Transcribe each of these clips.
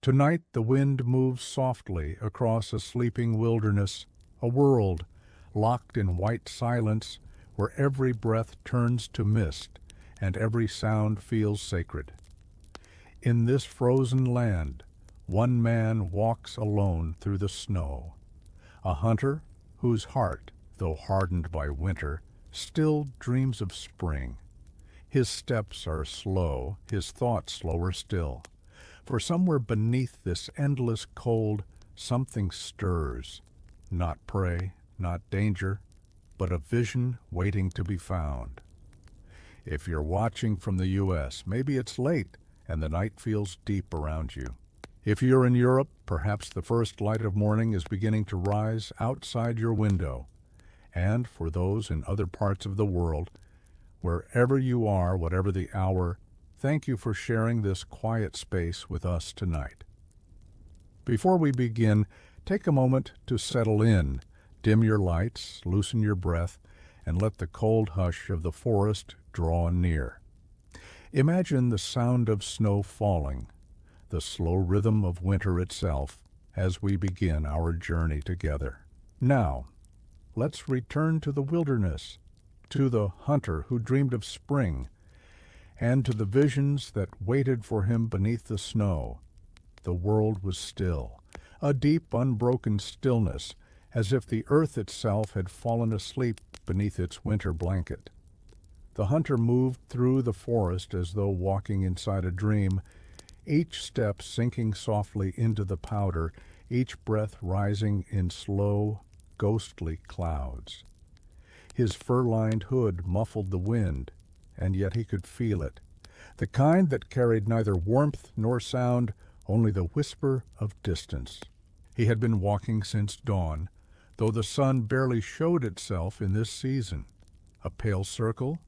Tonight the wind moves softly across a sleeping wilderness, a world locked in white silence where every breath turns to mist and every sound feels sacred. In this frozen land, one man walks alone through the snow, a hunter whose heart, though hardened by winter, still dreams of spring. His steps are slow, his thoughts slower still, for somewhere beneath this endless cold something stirs, not prey, not danger, but a vision waiting to be found. If you're watching from the U.S., maybe it's late and the night feels deep around you. If you're in Europe, perhaps the first light of morning is beginning to rise outside your window. And for those in other parts of the world, wherever you are, whatever the hour, thank you for sharing this quiet space with us tonight. Before we begin, take a moment to settle in, dim your lights, loosen your breath, and let the cold hush of the forest draw near. Imagine the sound of snow falling, the slow rhythm of winter itself, as we begin our journey together. Now, let's return to the wilderness, to the hunter who dreamed of spring, and to the visions that waited for him beneath the snow. The world was still, a deep, unbroken stillness, as if the earth itself had fallen asleep beneath its winter blanket. The hunter moved through the forest as though walking inside a dream, each step sinking softly into the powder, each breath rising in slow, ghostly clouds. His fur-lined hood muffled the wind, and yet he could feel it, the kind that carried neither warmth nor sound, only the whisper of distance. He had been walking since dawn, though the sun barely showed itself in this season, a pale circle,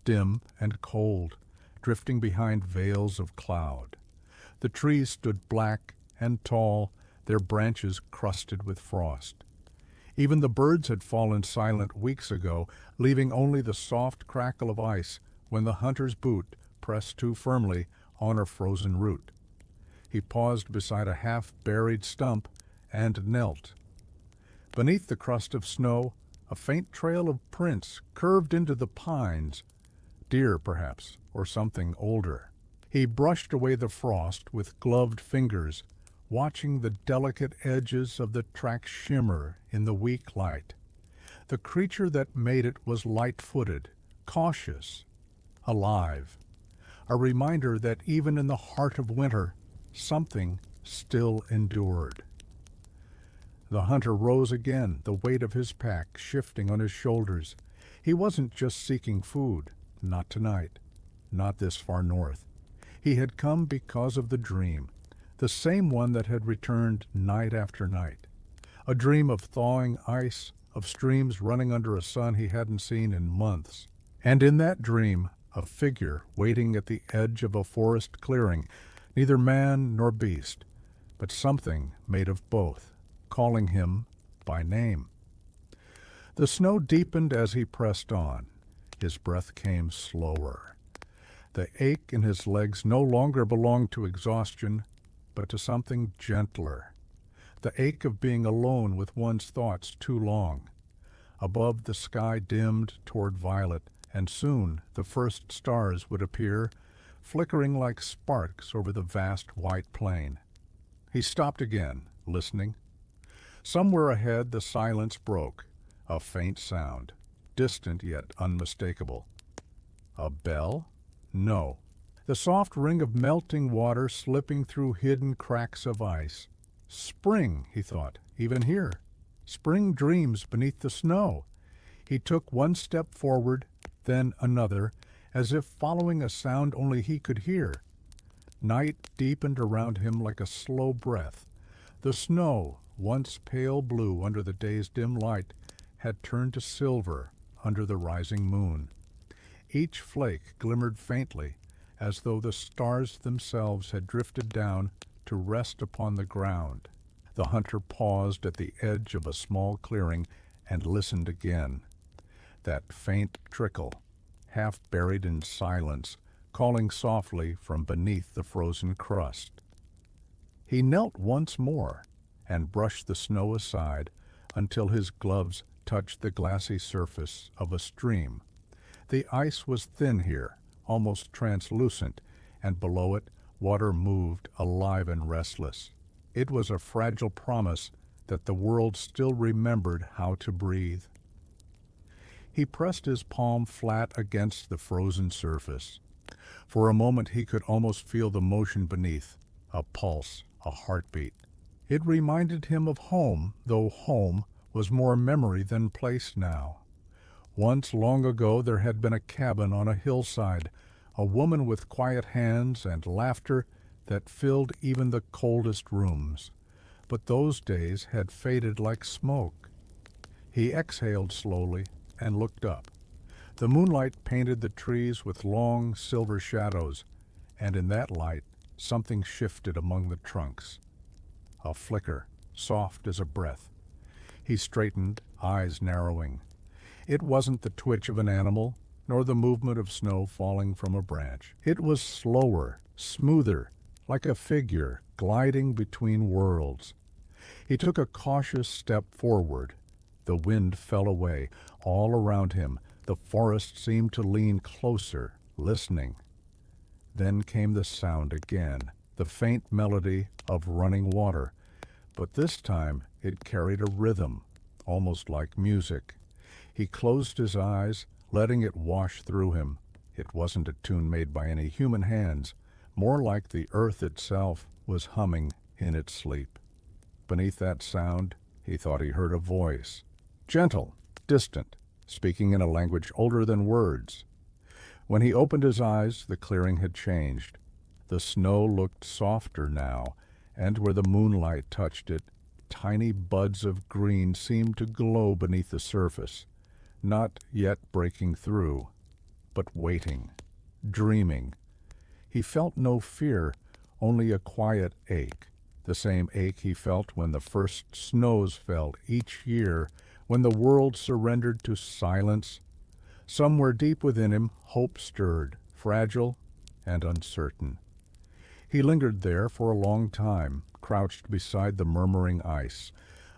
dim and cold, drifting behind veils of cloud. The trees stood black and tall, their branches crusted with frost. Even the birds had fallen silent weeks ago, leaving only the soft crackle of ice when the hunter's boot pressed too firmly on a frozen root. He paused beside a half-buried stump and knelt. Beneath the crust of snow, a faint trail of prints curved into the pines, deer perhaps, or something older. He brushed away the frost with gloved fingers, watching the delicate edges of the track shimmer in the weak light. The creature that made it was light-footed, cautious, alive, a reminder that even in the heart of winter, something still endured. The hunter rose again, the weight of his pack shifting on his shoulders. He wasn't just seeking food, not tonight, not this far north. He had come because of the dream, the same one that had returned night after night. A dream of thawing ice, of streams running under a sun he hadn't seen in months. And in that dream, a figure waiting at the edge of a forest clearing, neither man nor beast, but something made of both, calling him by name. The snow deepened as he pressed on. His breath came slower. The ache in his legs no longer belonged to exhaustion, but to something gentler. The ache of being alone with one's thoughts too long. Above, the sky dimmed toward violet, and soon the first stars would appear, flickering like sparks over the vast white plain. He stopped again, listening. Somewhere ahead the silence broke, a faint sound, distant yet unmistakable. A bell? No. The soft ring of melting water slipping through hidden cracks of ice. Spring, he thought, even here. Spring dreams beneath the snow. He took one step forward, then another, as if following a sound only he could hear. Night deepened around him like a slow breath. The snow, once pale blue under the day's dim light, had turned to silver under the rising moon. Each flake glimmered faintly, as though the stars themselves had drifted down to rest upon the ground. The hunter paused at the edge of a small clearing and listened again. That faint trickle, half buried in silence, calling softly from beneath the frozen crust. He knelt once more and brushed the snow aside until his gloves touched the glassy surface of a stream. The ice was thin here, almost translucent, and below it water moved alive and restless. It was a fragile promise that the world still remembered how to breathe. He pressed his palm flat against the frozen surface. For a moment he could almost feel the motion beneath, a pulse, a heartbeat. It reminded him of home, though home was more memory than place now. Once long ago there had been a cabin on a hillside, a woman with quiet hands and laughter that filled even the coldest rooms. But those days had faded like smoke. He exhaled slowly and looked up. The moonlight painted the trees with long silver shadows, and in that light something shifted among the trunks. A flicker, soft as a breath. He straightened, eyes narrowing. It wasn't the twitch of an animal, nor the movement of snow falling from a branch. It was slower, smoother, like a figure gliding between worlds. He took a cautious step forward. The wind fell away. All around him, the forest seemed to lean closer, listening. Then came the sound again, the faint melody of running water. But this time it carried a rhythm, almost like music. He closed his eyes, letting it wash through him. It wasn't a tune made by any human hands. More like the earth itself was humming in its sleep. Beneath that sound, he thought he heard a voice. Gentle, distant, speaking in a language older than words. When he opened his eyes, the clearing had changed. The snow looked softer now, and where the moonlight touched it, tiny buds of green seemed to glow beneath the surface, not yet breaking through, but waiting, dreaming. He felt no fear, only a quiet ache, the same ache he felt when the first snows fell each year, when the world surrendered to silence. Somewhere deep within him, hope stirred, fragile and uncertain. He lingered there for a long time, crouched beside the murmuring ice,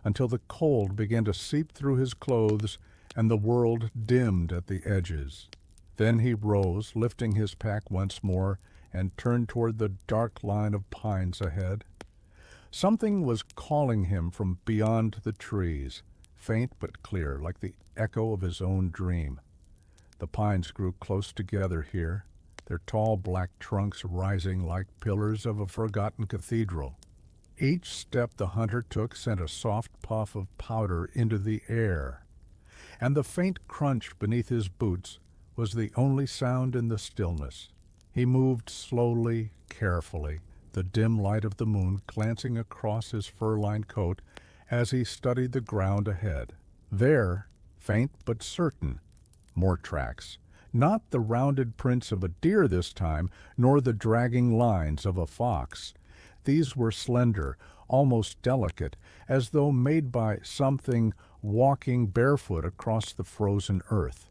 until the cold began to seep through his clothes and the world dimmed at the edges. Then he rose, lifting his pack once more, and turned toward the dark line of pines ahead. Something was calling him from beyond the trees, faint but clear, like the echo of his own dream. The pines grew close together here, their tall black trunks rising like pillars of a forgotten cathedral. Each step the hunter took sent a soft puff of powder into the air, and the faint crunch beneath his boots was the only sound in the stillness. He moved slowly, carefully, the dim light of the moon glancing across his fur-lined coat as he studied the ground ahead. There, faint but certain, more tracks. Not the rounded prints of a deer this time, nor the dragging lines of a fox. These were slender, almost delicate, as though made by something walking barefoot across the frozen earth.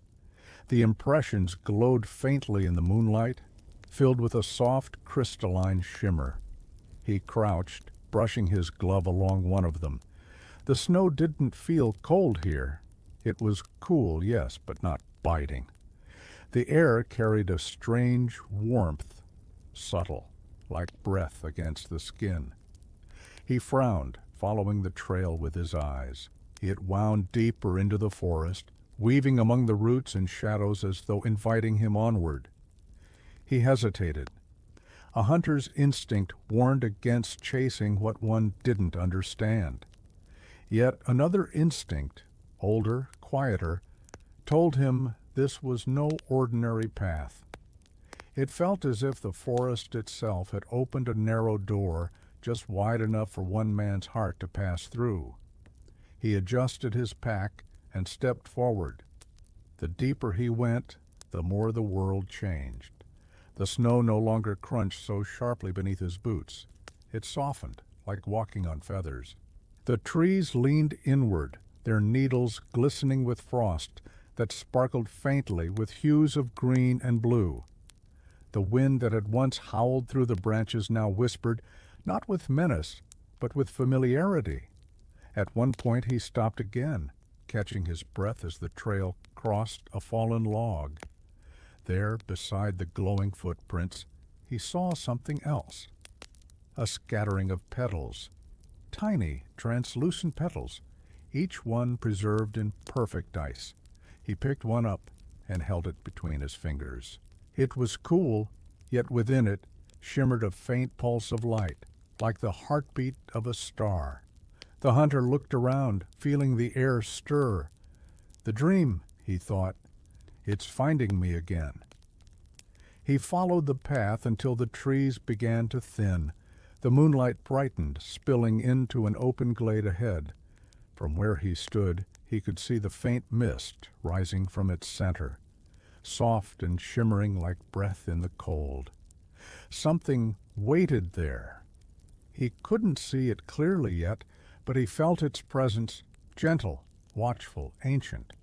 The impressions glowed faintly in the moonlight, filled with a soft, crystalline shimmer. He crouched, brushing his glove along one of them. The snow didn't feel cold here. It was cool, yes, but not biting. The air carried a strange warmth, subtle, like breath against the skin. He frowned, following the trail with his eyes. It wound deeper into the forest, weaving among the roots and shadows as though inviting him onward. He hesitated. A hunter's instinct warned against chasing what one didn't understand. Yet another instinct, older, quieter, told him this was no ordinary path. It felt as if the forest itself had opened a narrow door just wide enough for one man's heart to pass through. He adjusted his pack and stepped forward. The deeper he went, the more the world changed. The snow no longer crunched so sharply beneath his boots. It softened, like walking on feathers. The trees leaned inward, their needles glistening with frost that sparkled faintly with hues of green and blue. The wind that had once howled through the branches now whispered, not with menace, but with familiarity. At one point he stopped again, catching his breath as the trail crossed a fallen log. There, beside the glowing footprints, he saw something else. A scattering of petals, tiny, translucent petals, each one preserved in perfect ice. He picked one up and held it between his fingers. It was cool, yet within it shimmered a faint pulse of light, like the heartbeat of a star. The hunter looked around, feeling the air stir. The dream, he thought, it's finding me again. He followed the path until the trees began to thin. The moonlight brightened, spilling into an open glade ahead. From where he stood, he could see the faint mist rising from its center, soft and shimmering like breath in the cold. Something waited there. He couldn't see it clearly yet, but he felt its presence, gentle, watchful, ancient.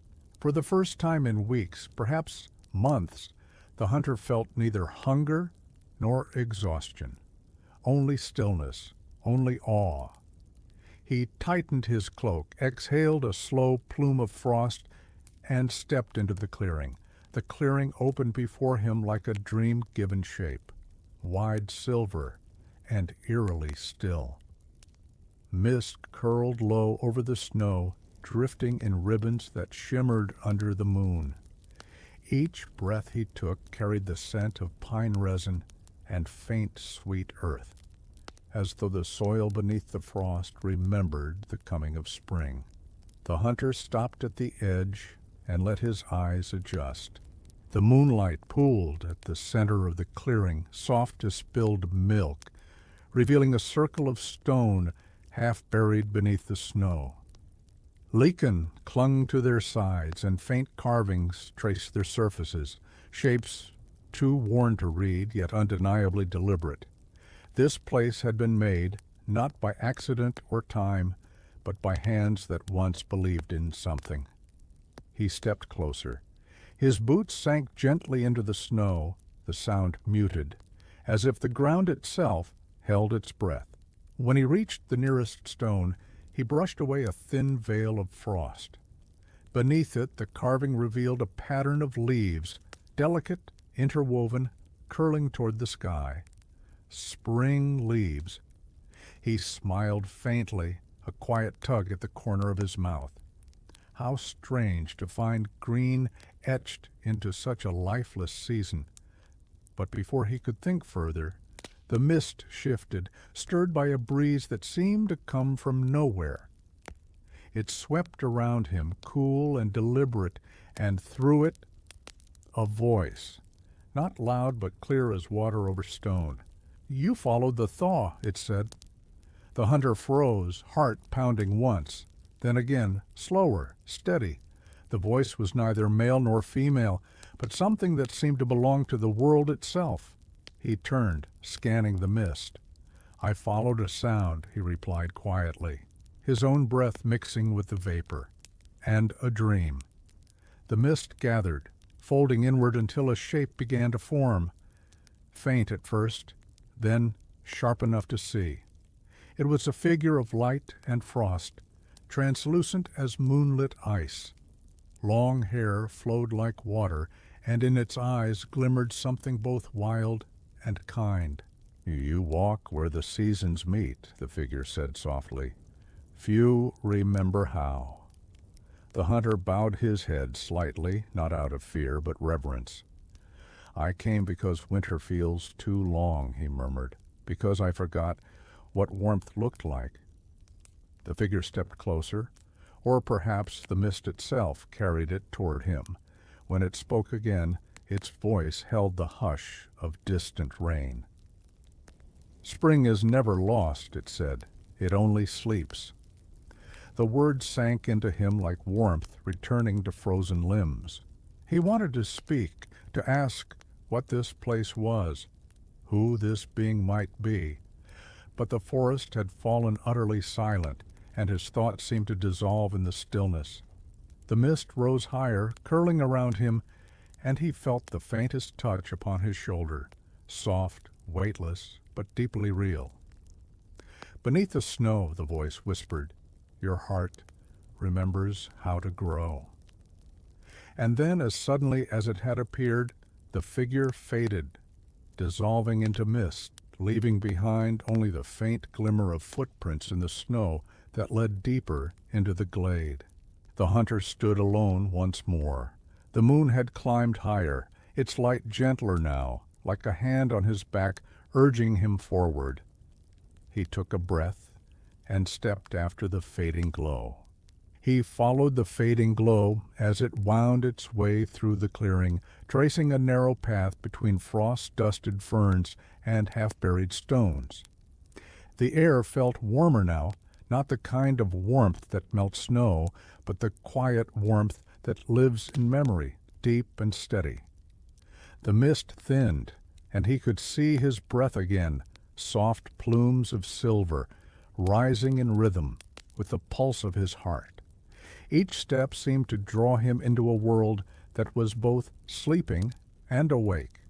For the first time in weeks, perhaps months, the hunter felt neither hunger nor exhaustion, only stillness, only awe. He tightened his cloak, exhaled a slow plume of frost, and stepped into the clearing. The clearing opened before him like a dream given shape, wide silver and eerily still. Mist curled low over the snow, drifting in ribbons that shimmered under the moon. Each breath he took carried the scent of pine resin and faint, sweet earth, as though the soil beneath the frost remembered the coming of spring. The hunter stopped at the edge and let his eyes adjust. The moonlight pooled at the center of the clearing, soft as spilled milk, revealing a circle of stone half buried beneath the snow. Lichen clung to their sides, and faint carvings traced their surfaces, shapes too worn to read, yet undeniably deliberate. This place had been made, not by accident or time, but by hands that once believed in something. He stepped closer. His boots sank gently into the snow, the sound muted, as if the ground itself held its breath. When he reached the nearest stone, he brushed away a thin veil of frost. Beneath it, the carving revealed a pattern of leaves, delicate, interwoven, curling toward the sky. Spring leaves. He smiled faintly, a quiet tug at the corner of his mouth. How strange to find green etched into such a lifeless season. But before he could think further, the mist shifted, stirred by a breeze that seemed to come from nowhere. It swept around him, cool and deliberate, and through it, a voice, not loud but clear as water over stone. "You followed the thaw," it said. The hunter froze, heart pounding once, then again, slower, steady. The voice was neither male nor female, but something that seemed to belong to the world itself. He turned, scanning the mist. "I followed a sound," he replied quietly, his own breath mixing with the vapor. "And a dream." The mist gathered, folding inward until a shape began to form. Faint at first, then sharp enough to see. It was a figure of light and frost, translucent as moonlit ice. Long hair flowed like water, and in its eyes glimmered something both wild and kind. "You walk where the seasons meet," the figure said softly. "Few remember how." The hunter bowed his head slightly, not out of fear, but reverence. "I came because winter feels too long," he murmured, "because I forgot what warmth looked like." The figure stepped closer, or perhaps the mist itself carried it toward him. When it spoke again, its voice held the hush of distant rain. "Spring is never lost," it said. "It only sleeps." The words sank into him like warmth returning to frozen limbs. He wanted to speak, to ask what this place was, who this being might be. But the forest had fallen utterly silent, and his thoughts seemed to dissolve in the stillness. The mist rose higher, curling around him, and he felt the faintest touch upon his shoulder, soft, weightless, but deeply real. Beneath the snow, the voice whispered, your heart remembers how to grow. And then, as suddenly as it had appeared, the figure faded, dissolving into mist, leaving behind only the faint glimmer of footprints in the snow that led deeper into the glade. The hunter stood alone once more. The moon had climbed higher, its light gentler now, like a hand on his back urging him forward. He took a breath and stepped after the fading glow. He followed the fading glow as it wound its way through the clearing, tracing a narrow path between frost-dusted ferns and half-buried stones. The air felt warmer now, not the kind of warmth that melts snow, but the quiet warmth that lives in memory, deep and steady. The mist thinned, and he could see his breath again, soft plumes of silver, rising in rhythm with the pulse of his heart. Each step seemed to draw him into a world that was both sleeping and awake.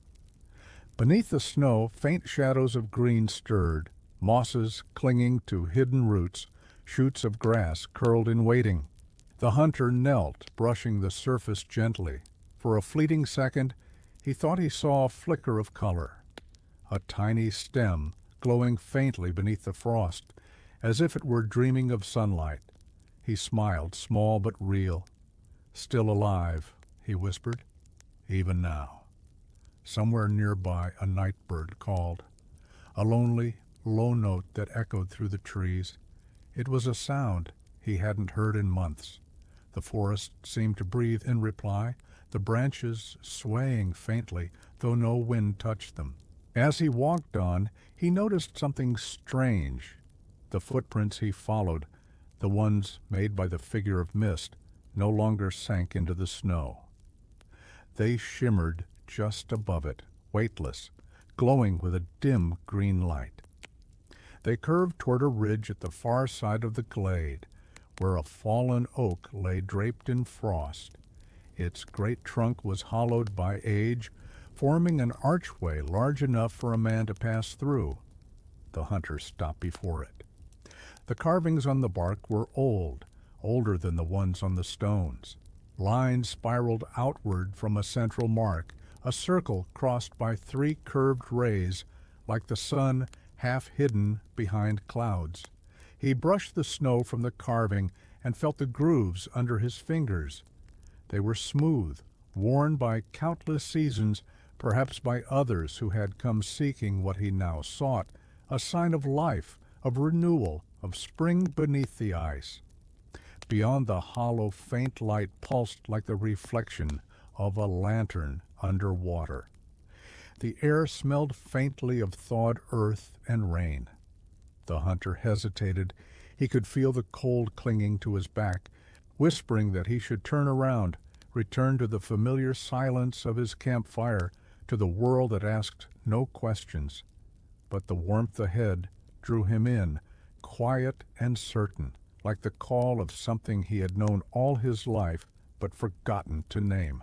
Beneath the snow, faint shadows of green stirred, mosses clinging to hidden roots, shoots of grass curled in waiting. The hunter knelt, brushing the surface gently. For a fleeting second, he thought he saw a flicker of color, a tiny stem glowing faintly beneath the frost, as if it were dreaming of sunlight. He smiled, small but real. Still alive, he whispered, even now. Somewhere nearby a night bird called, a lonely, low note that echoed through the trees. It was a sound he hadn't heard in months. The forest seemed to breathe in reply, the branches swaying faintly, though no wind touched them. As he walked on, he noticed something strange. The footprints he followed, the ones made by the figure of mist, no longer sank into the snow. They shimmered just above it, weightless, glowing with a dim green light. They curved toward a ridge at the far side of the glade, where a fallen oak lay draped in frost. Its great trunk was hollowed by age, forming an archway large enough for a man to pass through. The hunter stopped before it. The carvings on the bark were old, older than the ones on the stones. Lines spiraled outward from a central mark, a circle crossed by 3 curved rays, like the sun half hidden behind clouds. He brushed the snow from the carving and felt the grooves under his fingers. They were smooth, worn by countless seasons, perhaps by others who had come seeking what he now sought, a sign of life, of renewal, of spring beneath the ice. Beyond the hollow, faint light pulsed like the reflection of a lantern under water. The air smelled faintly of thawed earth and rain. The hunter hesitated. He could feel the cold clinging to his back, whispering that he should turn around, return to the familiar silence of his campfire, to the world that asked no questions. But the warmth ahead drew him in, quiet and certain, like the call of something he had known all his life but forgotten to name.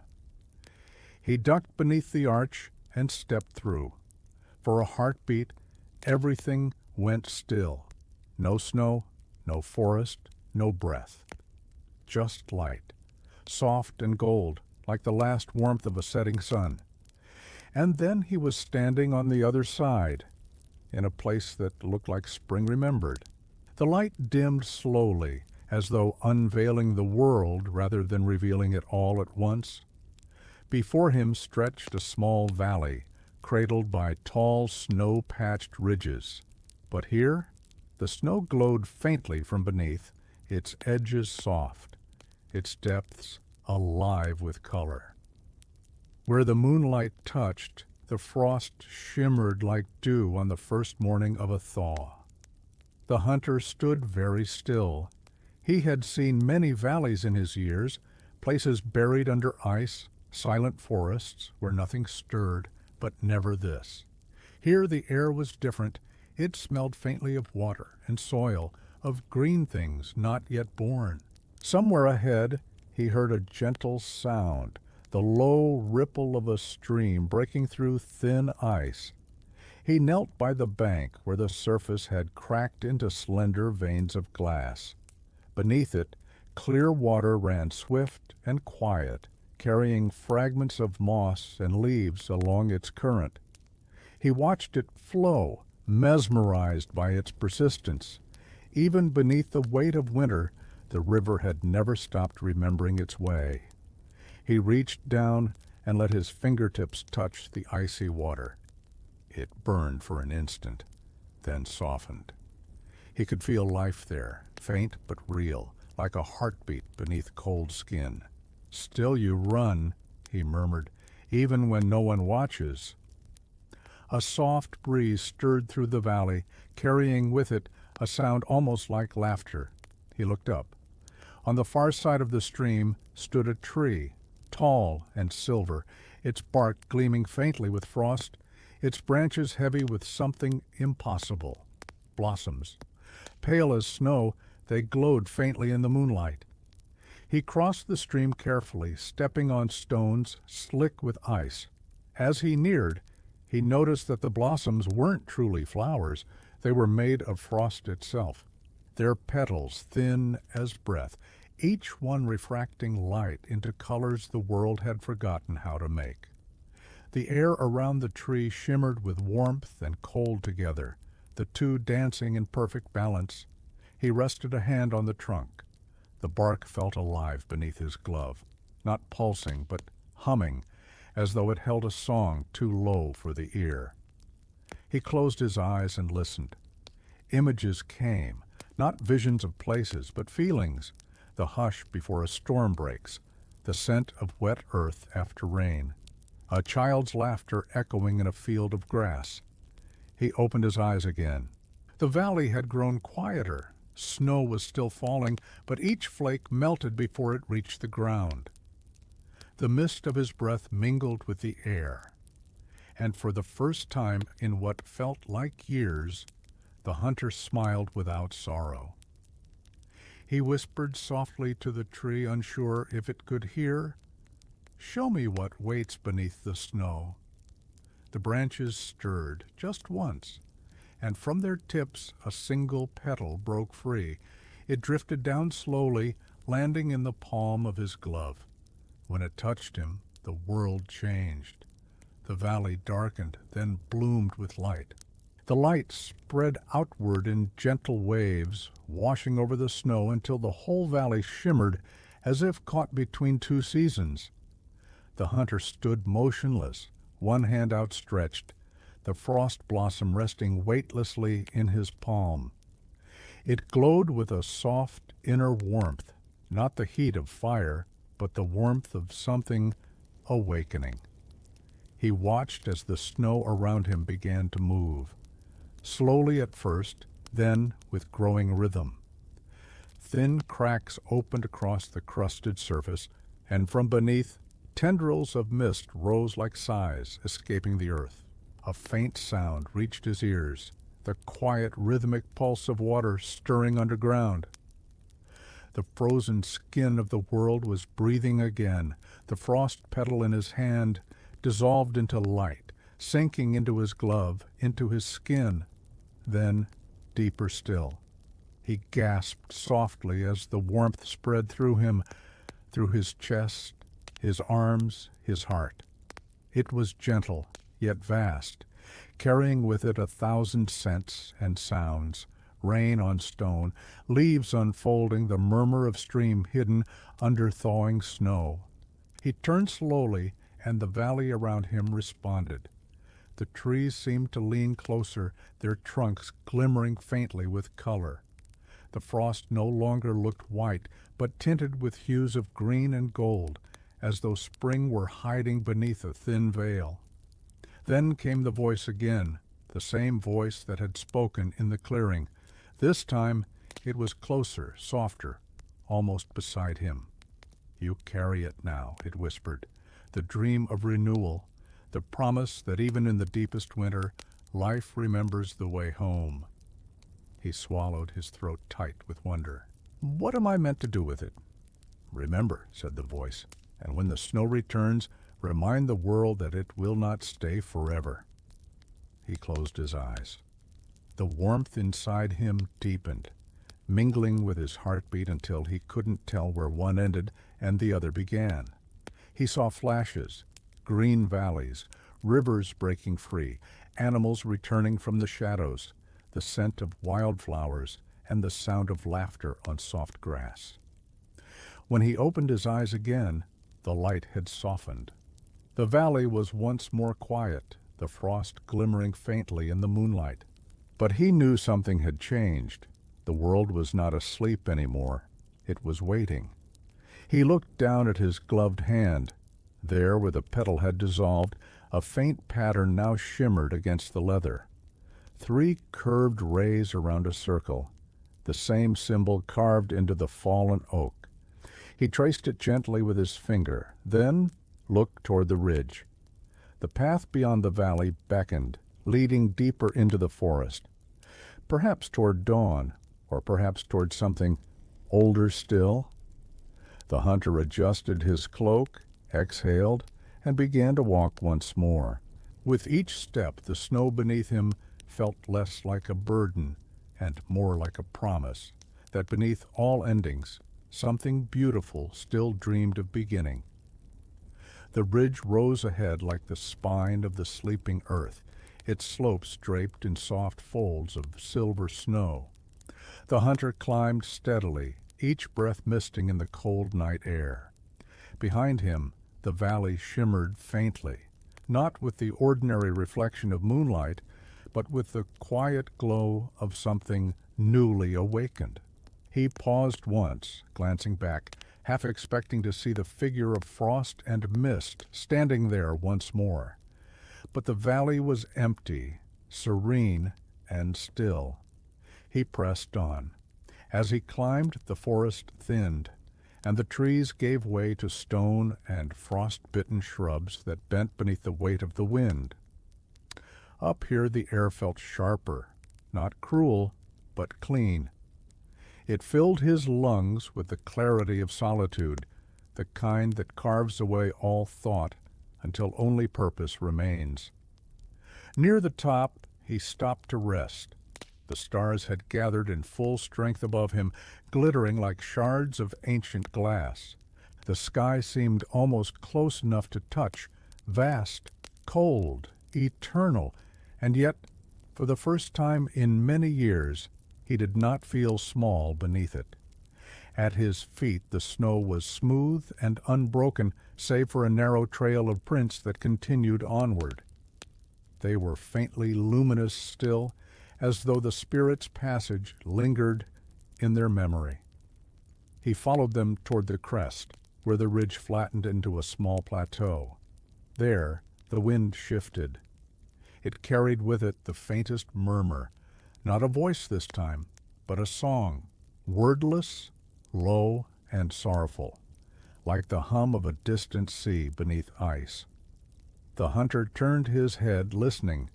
He ducked beneath the arch and stepped through. For a heartbeat, everything went still. No snow, no forest, no breath. Just light, soft and gold, like the last warmth of a setting sun. And then he was standing on the other side, in a place that looked like spring remembered. The light dimmed slowly, as though unveiling the world rather than revealing it all at once. Before him stretched a small valley, cradled by tall, snow-patched ridges. But here, the snow glowed faintly from beneath, its edges soft, its depths alive with color. Where the moonlight touched, the frost shimmered like dew on the first morning of a thaw. The hunter stood very still. He had seen many valleys in his years, places buried under ice, silent forests where nothing stirred, but never this. Here the air was different. It smelled faintly of water and soil, of green things not yet born. Somewhere ahead he heard a gentle sound, the low ripple of a stream breaking through thin ice. He knelt by the bank where the surface had cracked into slender veins of glass. Beneath it, clear water ran swift and quiet, carrying fragments of moss and leaves along its current. He watched it flow, mesmerized by its persistence. Even beneath the weight of winter, the river had never stopped remembering its way. He reached down and let his fingertips touch the icy water. It burned for an instant, then softened. He could feel life there, faint but real, like a heartbeat beneath cold skin. "Still you run," he murmured, "even when no one watches." A soft breeze stirred through the valley, carrying with it a sound almost like laughter. He looked up. On the far side of the stream stood a tree, tall and silver, its bark gleaming faintly with frost, its branches heavy with something impossible. Blossoms. Pale as snow, they glowed faintly in the moonlight. He crossed the stream carefully, stepping on stones slick with ice. As he neared, he noticed that the blossoms weren't truly flowers. They were made of frost itself, their petals thin as breath, each one refracting light into colors the world had forgotten how to make. The air around the tree shimmered with warmth and cold together, the two dancing in perfect balance. He rested a hand on the trunk. The bark felt alive beneath his glove, not pulsing, but humming, as though it held a song too low for the ear. He closed his eyes and listened. Images came, not visions of places, but feelings, the hush before a storm breaks, the scent of wet earth after rain, a child's laughter echoing in a field of grass. He opened his eyes again. The valley had grown quieter. Snow was still falling, but each flake melted before it reached the ground. The mist of his breath mingled with the air, and for the first time in what felt like years, the hunter smiled without sorrow. He whispered softly to the tree, unsure if it could hear, "Show me what waits beneath the snow." The branches stirred just once, and from their tips a single petal broke free. It drifted down slowly, landing in the palm of his glove. When it touched him, the world changed. The valley darkened, then bloomed with light. The light spread outward in gentle waves, washing over the snow until the whole valley shimmered as if caught between two seasons. The hunter stood motionless, one hand outstretched, the frost blossom resting weightlessly in his palm. It glowed with a soft inner warmth, not the heat of fire, but the warmth of something awakening. He watched as the snow around him began to move, slowly at first, then with growing rhythm. Thin cracks opened across the crusted surface, and from beneath, tendrils of mist rose like sighs escaping the earth. A faint sound reached his ears, the quiet rhythmic pulse of water stirring underground. The frozen skin of the world was breathing again. The frost petal in his hand dissolved into light, sinking into his glove, into his skin. Then, deeper still. He gasped softly as the warmth spread through him, through his chest, his arms, his heart. It was gentle, yet vast, carrying with it 1,000 scents and sounds, rain on stone, leaves unfolding, the murmur of stream hidden under thawing snow. He turned slowly, and the valley around him responded. The trees seemed to lean closer, their trunks glimmering faintly with color. The frost no longer looked white, but tinted with hues of green and gold, as though spring were hiding beneath a thin veil. Then came the voice again, the same voice that had spoken in the clearing. This time it was closer, softer, almost beside him. "You carry it now," it whispered, "the dream of renewal, the promise that even in the deepest winter, life remembers the way home." He swallowed, his throat tight with wonder. "What am I meant to do with it?" "Remember," said the voice, "and when the snow returns, remind the world that it will not stay forever." he closed his eyes. The warmth inside him deepened, mingling with his heartbeat until he couldn't tell where one ended and the other began. He saw flashes, green valleys, rivers breaking free, animals returning from the shadows, the scent of wildflowers, and the sound of laughter on soft grass. When he opened his eyes again, the light had softened. The valley was once more quiet, the frost glimmering faintly in the moonlight. But he knew something had changed. The world was not asleep anymore. It was waiting. He looked down at his gloved hand. There, where the petal had dissolved, a faint pattern now shimmered against the leather. 3 curved rays around a circle, the same symbol carved into the fallen oak. He traced it gently with his finger, then looked toward the ridge. The path beyond the valley beckoned, leading deeper into the forest. Perhaps toward dawn, or perhaps toward something older still. The hunter adjusted his cloak, exhaled, and began to walk once more. With each step, the snow beneath him felt less like a burden and more like a promise that beneath all endings, something beautiful still dreamed of beginning. The ridge rose ahead like the spine of the sleeping earth, its slopes draped in soft folds of silver snow. The hunter climbed steadily, each breath misting in the cold night air. Behind him, the valley shimmered faintly, not with the ordinary reflection of moonlight, but with the quiet glow of something newly awakened. He paused once, glancing back, half expecting to see the figure of Frost and Mist standing there once more. But the valley was empty, serene, and still. He pressed on. As he climbed, the forest thinned, and the trees gave way to stone and frost-bitten shrubs that bent beneath the weight of the wind. Up here the air felt sharper, not cruel, but clean. It filled his lungs with the clarity of solitude, the kind that carves away all thought until only purpose remains. Near the top, he stopped to rest. The stars had gathered in full strength above him, glittering like shards of ancient glass. The sky seemed almost close enough to touch, vast, cold, eternal, and yet, for the first time in many years, he did not feel small beneath it. At his feet the snow was smooth and unbroken, save for a narrow trail of prints that continued onward. They were faintly luminous still, as though the spirit's passage lingered in their memory. He followed them toward the crest, where the ridge flattened into a small plateau. There, the wind shifted. It carried with it the faintest murmur, not a voice this time, but a song, wordless, low, and sorrowful, like the hum of a distant sea beneath ice. The hunter turned his head, listening.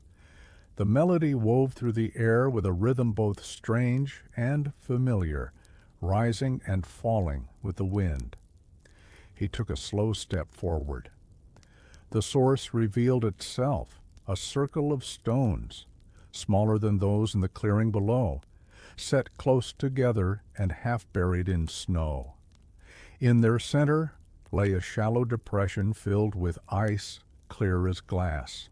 The melody wove through the air with a rhythm both strange and familiar, rising and falling with the wind. He took a slow step forward. The source revealed itself, a circle of stones, smaller than those in the clearing below, set close together and half buried in snow. In their center lay a shallow depression filled with ice clear as glass.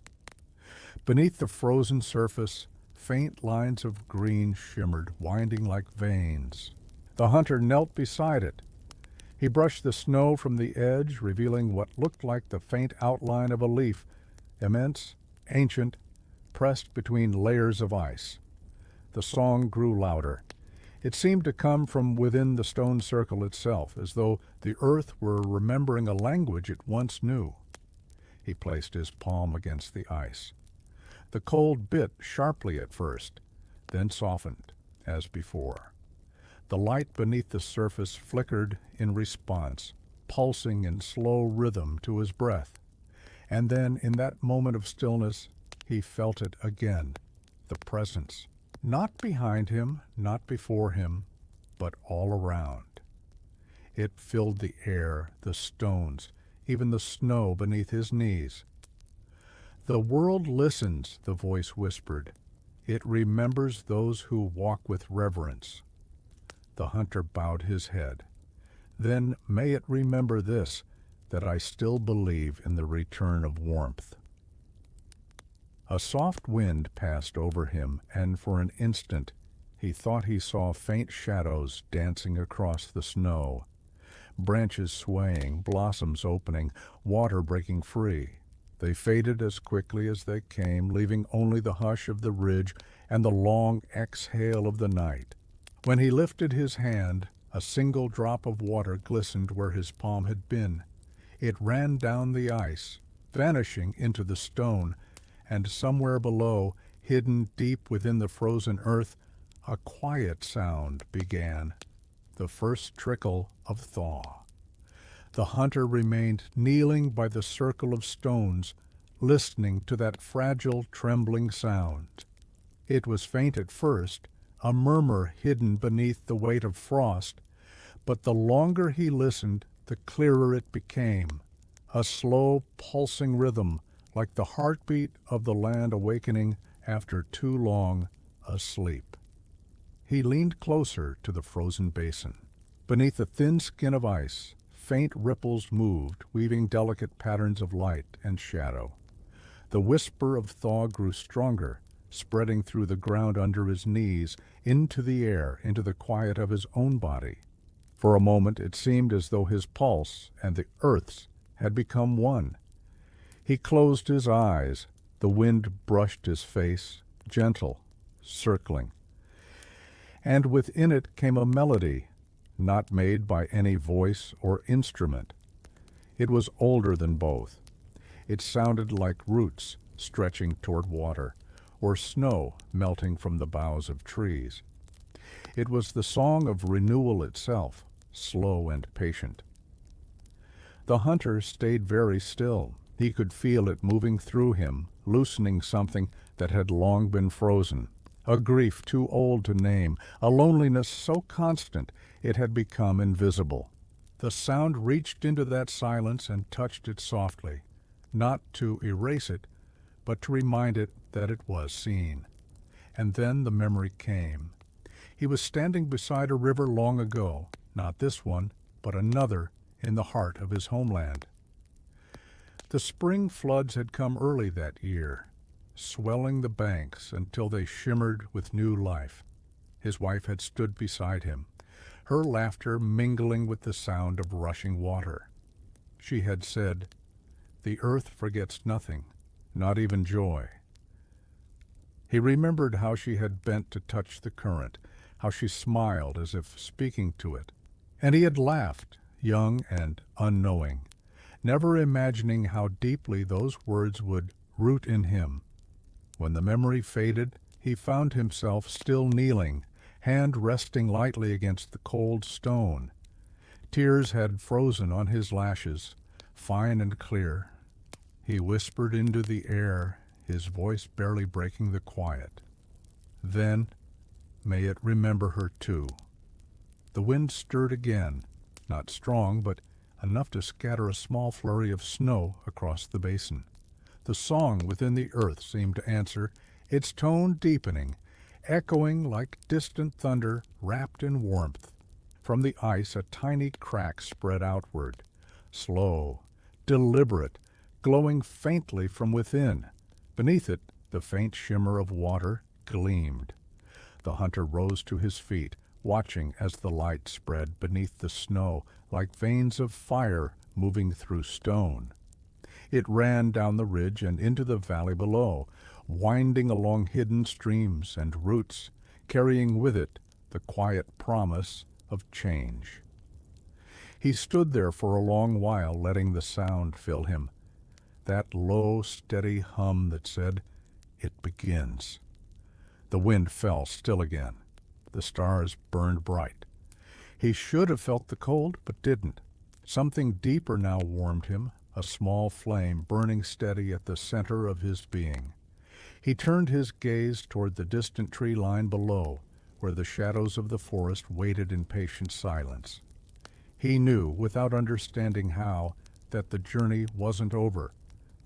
Beneath the frozen surface, faint lines of green shimmered, winding like veins. The hunter knelt beside it. He brushed the snow from the edge, revealing what looked like the faint outline of a leaf, immense, ancient, pressed between layers of ice. The song grew louder. It seemed to come from within the stone circle itself, as though the earth were remembering a language it once knew. He placed his palm against the ice. The cold bit sharply at first, then softened, as before. The light beneath the surface flickered in response, pulsing in slow rhythm to his breath. And then, in that moment of stillness, he felt it again, the presence, not behind him, not before him, but all around. It filled the air, the stones, even the snow beneath his knees. "The world listens," the voice whispered. "It remembers those who walk with reverence." The hunter bowed his head. "Then may it remember this, that I still believe in the return of warmth." A soft wind passed over him, and for an instant he thought he saw faint shadows dancing across the snow, branches swaying, blossoms opening, water breaking free. They faded as quickly as they came, leaving only the hush of the ridge and the long exhale of the night. When he lifted his hand, a single drop of water glistened where his palm had been. It ran down the ice, vanishing into the stone, and somewhere below, hidden deep within the frozen earth, a quiet sound began, the first trickle of thaw. The hunter remained kneeling by the circle of stones, listening to that fragile, trembling sound. It was faint at first, a murmur hidden beneath the weight of frost, but the longer he listened, the clearer it became, a slow, pulsing rhythm, like the heartbeat of the land awakening after too long a sleep. He leaned closer to the frozen basin. Beneath a thin skin of ice, faint ripples moved, weaving delicate patterns of light and shadow. The whisper of thaw grew stronger, spreading through the ground under his knees, into the air, into the quiet of his own body. For a moment it seemed as though his pulse and the earth's had become one. He closed his eyes. The wind brushed his face, gentle, circling. And within it came a melody, not made by any voice or instrument. It was older than both. It sounded like roots stretching toward water, or snow melting from the boughs of trees. It was the song of renewal itself, slow and patient. The hunter stayed very still. He could feel it moving through him, loosening something that had long been frozen, a grief too old to name, a loneliness so constant it had become invisible. The sound reached into that silence and touched it softly, not to erase it, but to remind it that it was seen. And then the memory came. He was standing beside a river long ago, not this one, but another in the heart of his homeland. The spring floods had come early that year, swelling the banks until they shimmered with new life. His wife had stood beside him, her laughter mingling with the sound of rushing water. She had said, "The earth forgets nothing, not even joy." He remembered how she had bent to touch the current, how she smiled as if speaking to it. And he had laughed, young and unknowing, never imagining how deeply those words would root in him. When the memory faded, he found himself still kneeling, hand resting lightly against the cold stone. Tears had frozen on his lashes, fine and clear. He whispered into the air, his voice barely breaking the quiet. "Then may it remember her too." The wind stirred again, not strong, but enough to scatter a small flurry of snow across the basin. The song within the earth seemed to answer, its tone deepening, echoing like distant thunder wrapped in warmth. From the ice a tiny crack spread outward, slow, deliberate, glowing faintly from within. Beneath it, the faint shimmer of water gleamed. The hunter rose to his feet, watching as the light spread beneath the snow like veins of fire moving through stone. It ran down the ridge and into the valley below, winding along hidden streams and roots, carrying with it the quiet promise of change. He stood there for a long while, letting the sound fill him, that low, steady hum that said, "It begins." The wind fell still again. The stars burned bright. He should have felt the cold, but didn't. Something deeper now warmed him, a small flame burning steady at the center of his being. He turned his gaze toward the distant tree line below, where the shadows of the forest waited in patient silence. He knew, without understanding how, that the journey wasn't over,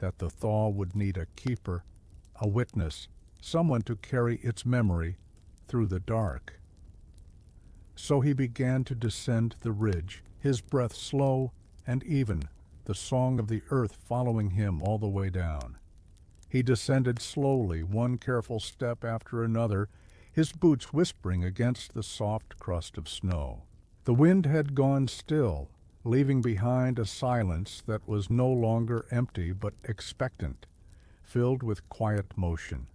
that the thaw would need a keeper, a witness, someone to carry its memory through the dark. So he began to descend the ridge, his breath slow and even, the song of the earth following him all the way down. He descended slowly, one careful step after another, his boots whispering against the soft crust of snow. The wind had gone still, leaving behind a silence that was no longer empty but expectant, filled with quiet motion.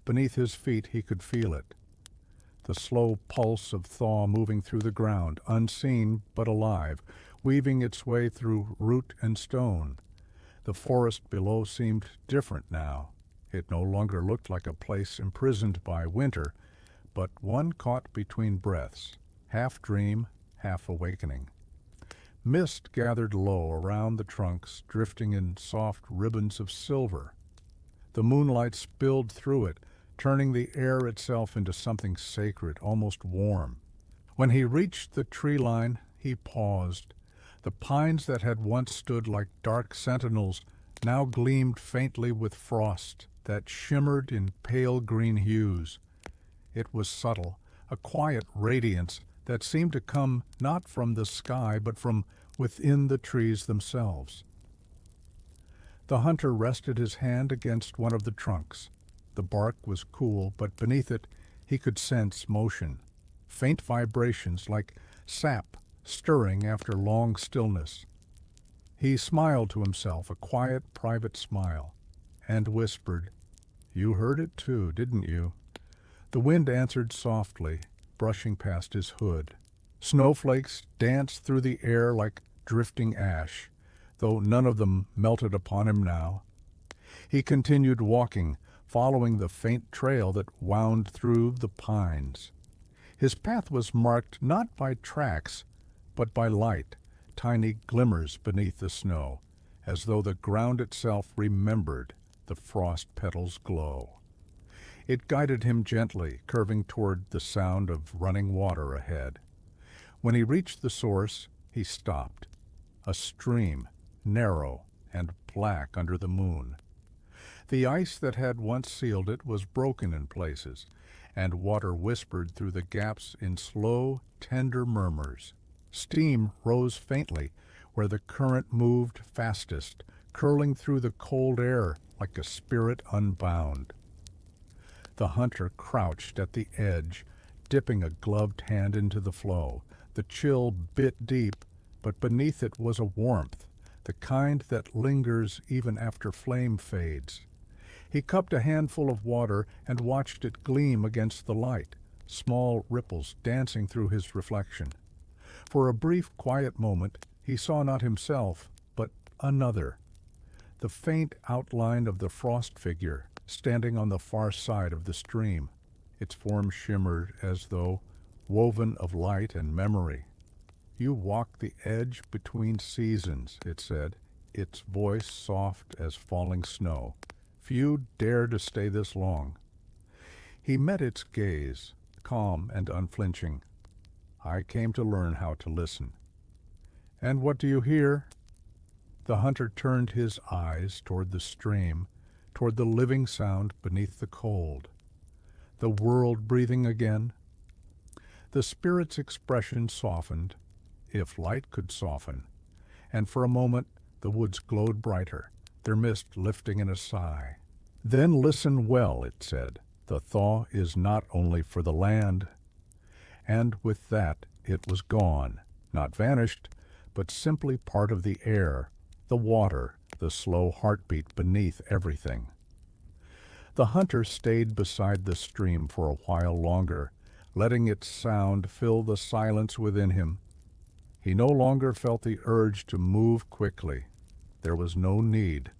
Beneath his feet he could feel it, the slow pulse of thaw moving through the ground, unseen but alive, weaving its way through root and stone. The forest below seemed different now. It no longer looked like a place imprisoned by winter, but one caught between breaths, half dream, half awakening. Mist gathered low around the trunks, drifting in soft ribbons of silver. The moonlight spilled through it, turning the air itself into something sacred, almost warm. When he reached the tree line, he paused. The pines that had once stood like dark sentinels now gleamed faintly with frost that shimmered in pale green hues. It was subtle, a quiet radiance that seemed to come not from the sky but from within the trees themselves. The hunter rested his hand against one of the trunks. The bark was cool, but beneath it he could sense motion, faint vibrations like sap stirring after long stillness. He smiled to himself, a quiet, private smile, and whispered, "You heard it too, didn't you?" The wind answered softly, brushing past his hood. Snowflakes danced through the air like drifting ash, though none of them melted upon him now. He continued walking, following the faint trail that wound through the pines. His path was marked not by tracks, but by light, tiny glimmers beneath the snow, as though the ground itself remembered the frost petals' glow. It guided him gently, curving toward the sound of running water ahead. When he reached the source, he stopped. A stream, narrow and black under the moon. The ice that had once sealed it was broken in places, and water whispered through the gaps in slow, tender murmurs. Steam rose faintly where the current moved fastest, curling through the cold air like a spirit unbound. The hunter crouched at the edge, dipping a gloved hand into the flow. The chill bit deep, but beneath it was a warmth, the kind that lingers even after flame fades. He cupped a handful of water and watched it gleam against the light, small ripples dancing through his reflection. For a brief, quiet moment, he saw not himself, but another, the faint outline of the frost figure standing on the far side of the stream. Its form shimmered as though woven of light and memory. "You walk the edge between seasons," it said, its voice soft as falling snow. "Few dare to stay this long." He met its gaze, calm and unflinching. "I came to learn how to listen." "And what do you hear?" The hunter turned his eyes toward the stream, toward the living sound beneath the cold. The world breathing again? The spirit's expression softened, if light could soften, and for a moment the woods glowed brighter, their mist lifting in a sigh. "Then listen well," it said. "The thaw is not only for the land." And with that it was gone, not vanished, but simply part of the air, the water, the slow heartbeat beneath everything. The hunter stayed beside the stream for a while longer, letting its sound fill the silence within him. He no longer felt the urge to move quickly. There was no need.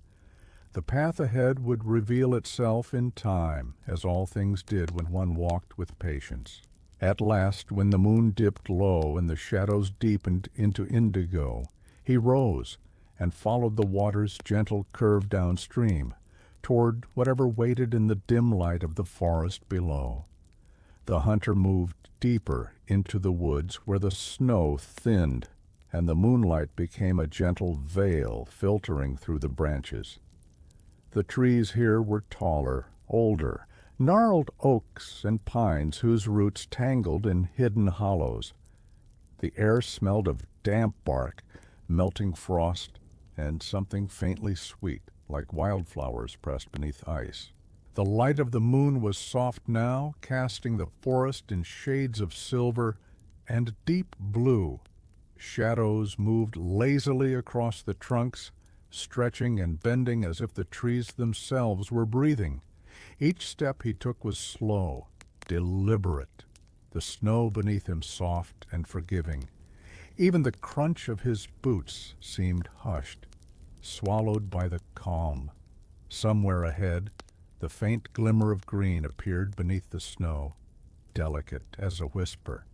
The path ahead would reveal itself in time, as all things did when one walked with patience. At last, when the moon dipped low and the shadows deepened into indigo, he rose and followed the water's gentle curve downstream, toward whatever waited in the dim light of the forest below. The hunter moved deeper into the woods where the snow thinned and the moonlight became a gentle veil filtering through the branches. The trees here were taller, older, gnarled oaks and pines whose roots tangled in hidden hollows. The air smelled of damp bark, melting frost, and something faintly sweet, like wildflowers pressed beneath ice. The light of the moon was soft now, casting the forest in shades of silver and deep blue. Shadows moved lazily across the trunks, stretching and bending as if the trees themselves were breathing. Each step he took was slow, deliberate, the snow beneath him soft and forgiving. Even the crunch of his boots seemed hushed, swallowed by the calm. Somewhere ahead, the faint glimmer of green appeared beneath the snow, delicate as a whisper.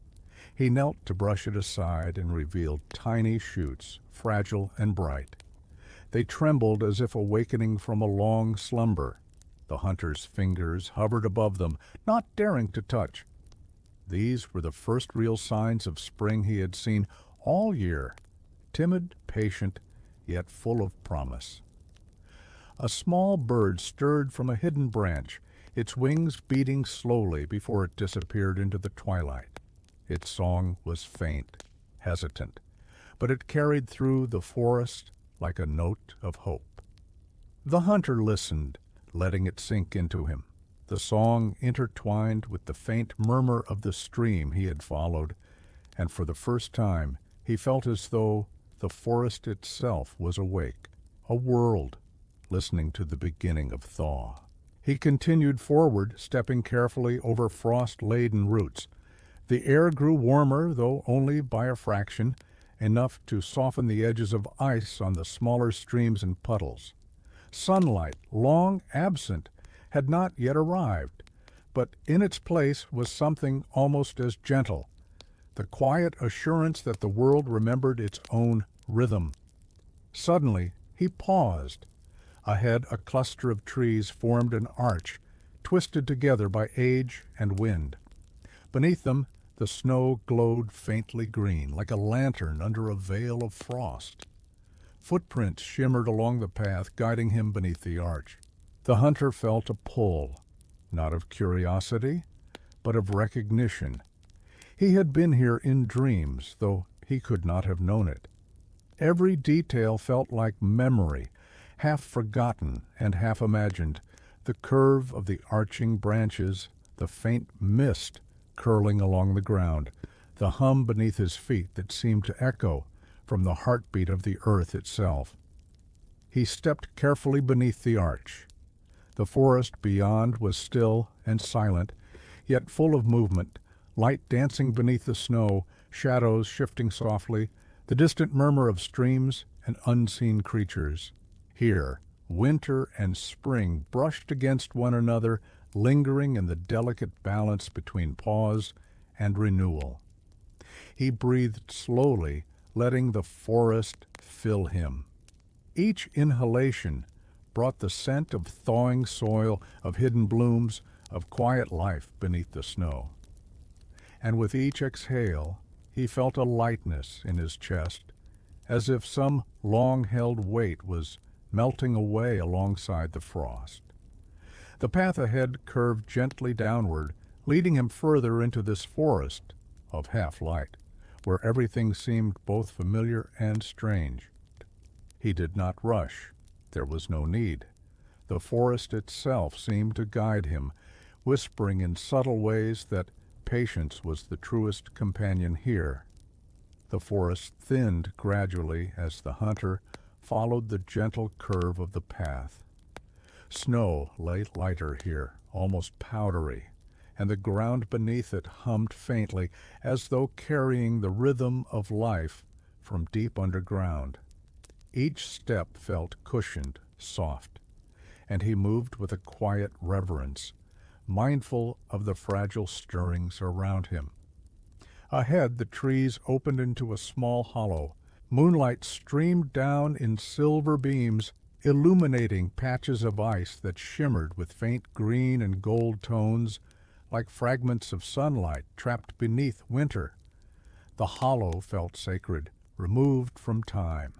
He knelt to brush it aside and revealed tiny shoots, fragile and bright. They trembled as if awakening from a long slumber. The hunter's fingers hovered above them, not daring to touch. These were the first real signs of spring he had seen all year, timid, patient, yet full of promise. A small bird stirred from a hidden branch, its wings beating slowly before it disappeared into the twilight. Its song was faint, hesitant, but it carried through the forest like a note of hope. The hunter listened, letting it sink into him. The song intertwined with the faint murmur of the stream he had followed, and for the first time he felt as though the forest itself was awake, a world, listening to the beginning of thaw. He continued forward, stepping carefully over frost-laden roots. The air grew warmer, though only by a fraction, enough to soften the edges of ice on the smaller streams and puddles. Sunlight, long absent, had not yet arrived, but in its place was something almost as gentle, the quiet assurance that the world remembered its own rhythm. Suddenly, he paused. Ahead, a cluster of trees formed an arch, twisted together by age and wind. Beneath them, the snow glowed faintly green, like a lantern under a veil of frost. Footprints shimmered along the path, guiding him beneath the arch. The hunter felt a pull, not of curiosity, but of recognition. He had been here in dreams, though he could not have known it. Every detail felt like memory, half forgotten and half imagined, the curve of the arching branches, the faint mist curling along the ground, the hum beneath his feet that seemed to echo from the heartbeat of the earth itself. He stepped carefully beneath the arch. The forest beyond was still and silent, yet full of movement, light dancing beneath the snow, shadows shifting softly, the distant murmur of streams and unseen creatures. Here, winter and spring brushed against one another, lingering in the delicate balance between pause and renewal. He breathed slowly, letting the forest fill him. Each inhalation brought the scent of thawing soil, of hidden blooms, of quiet life beneath the snow. And with each exhale, he felt a lightness in his chest, as if some long-held weight was melting away alongside the frost. The path ahead curved gently downward, leading him further into this forest of half-light, where everything seemed both familiar and strange. He did not rush. There was no need. The forest itself seemed to guide him, whispering in subtle ways that patience was the truest companion here. The forest thinned gradually as the hunter followed the gentle curve of the path. Snow lay lighter here, almost powdery, and the ground beneath it hummed faintly, as though carrying the rhythm of life from deep underground. Each step felt cushioned, soft, and he moved with a quiet reverence, mindful of the fragile stirrings around him. Ahead, the trees opened into a small hollow. Moonlight streamed down in silver beams, illuminating patches of ice that shimmered with faint green and gold tones, like fragments of sunlight trapped beneath winter. The hollow felt sacred, removed from time.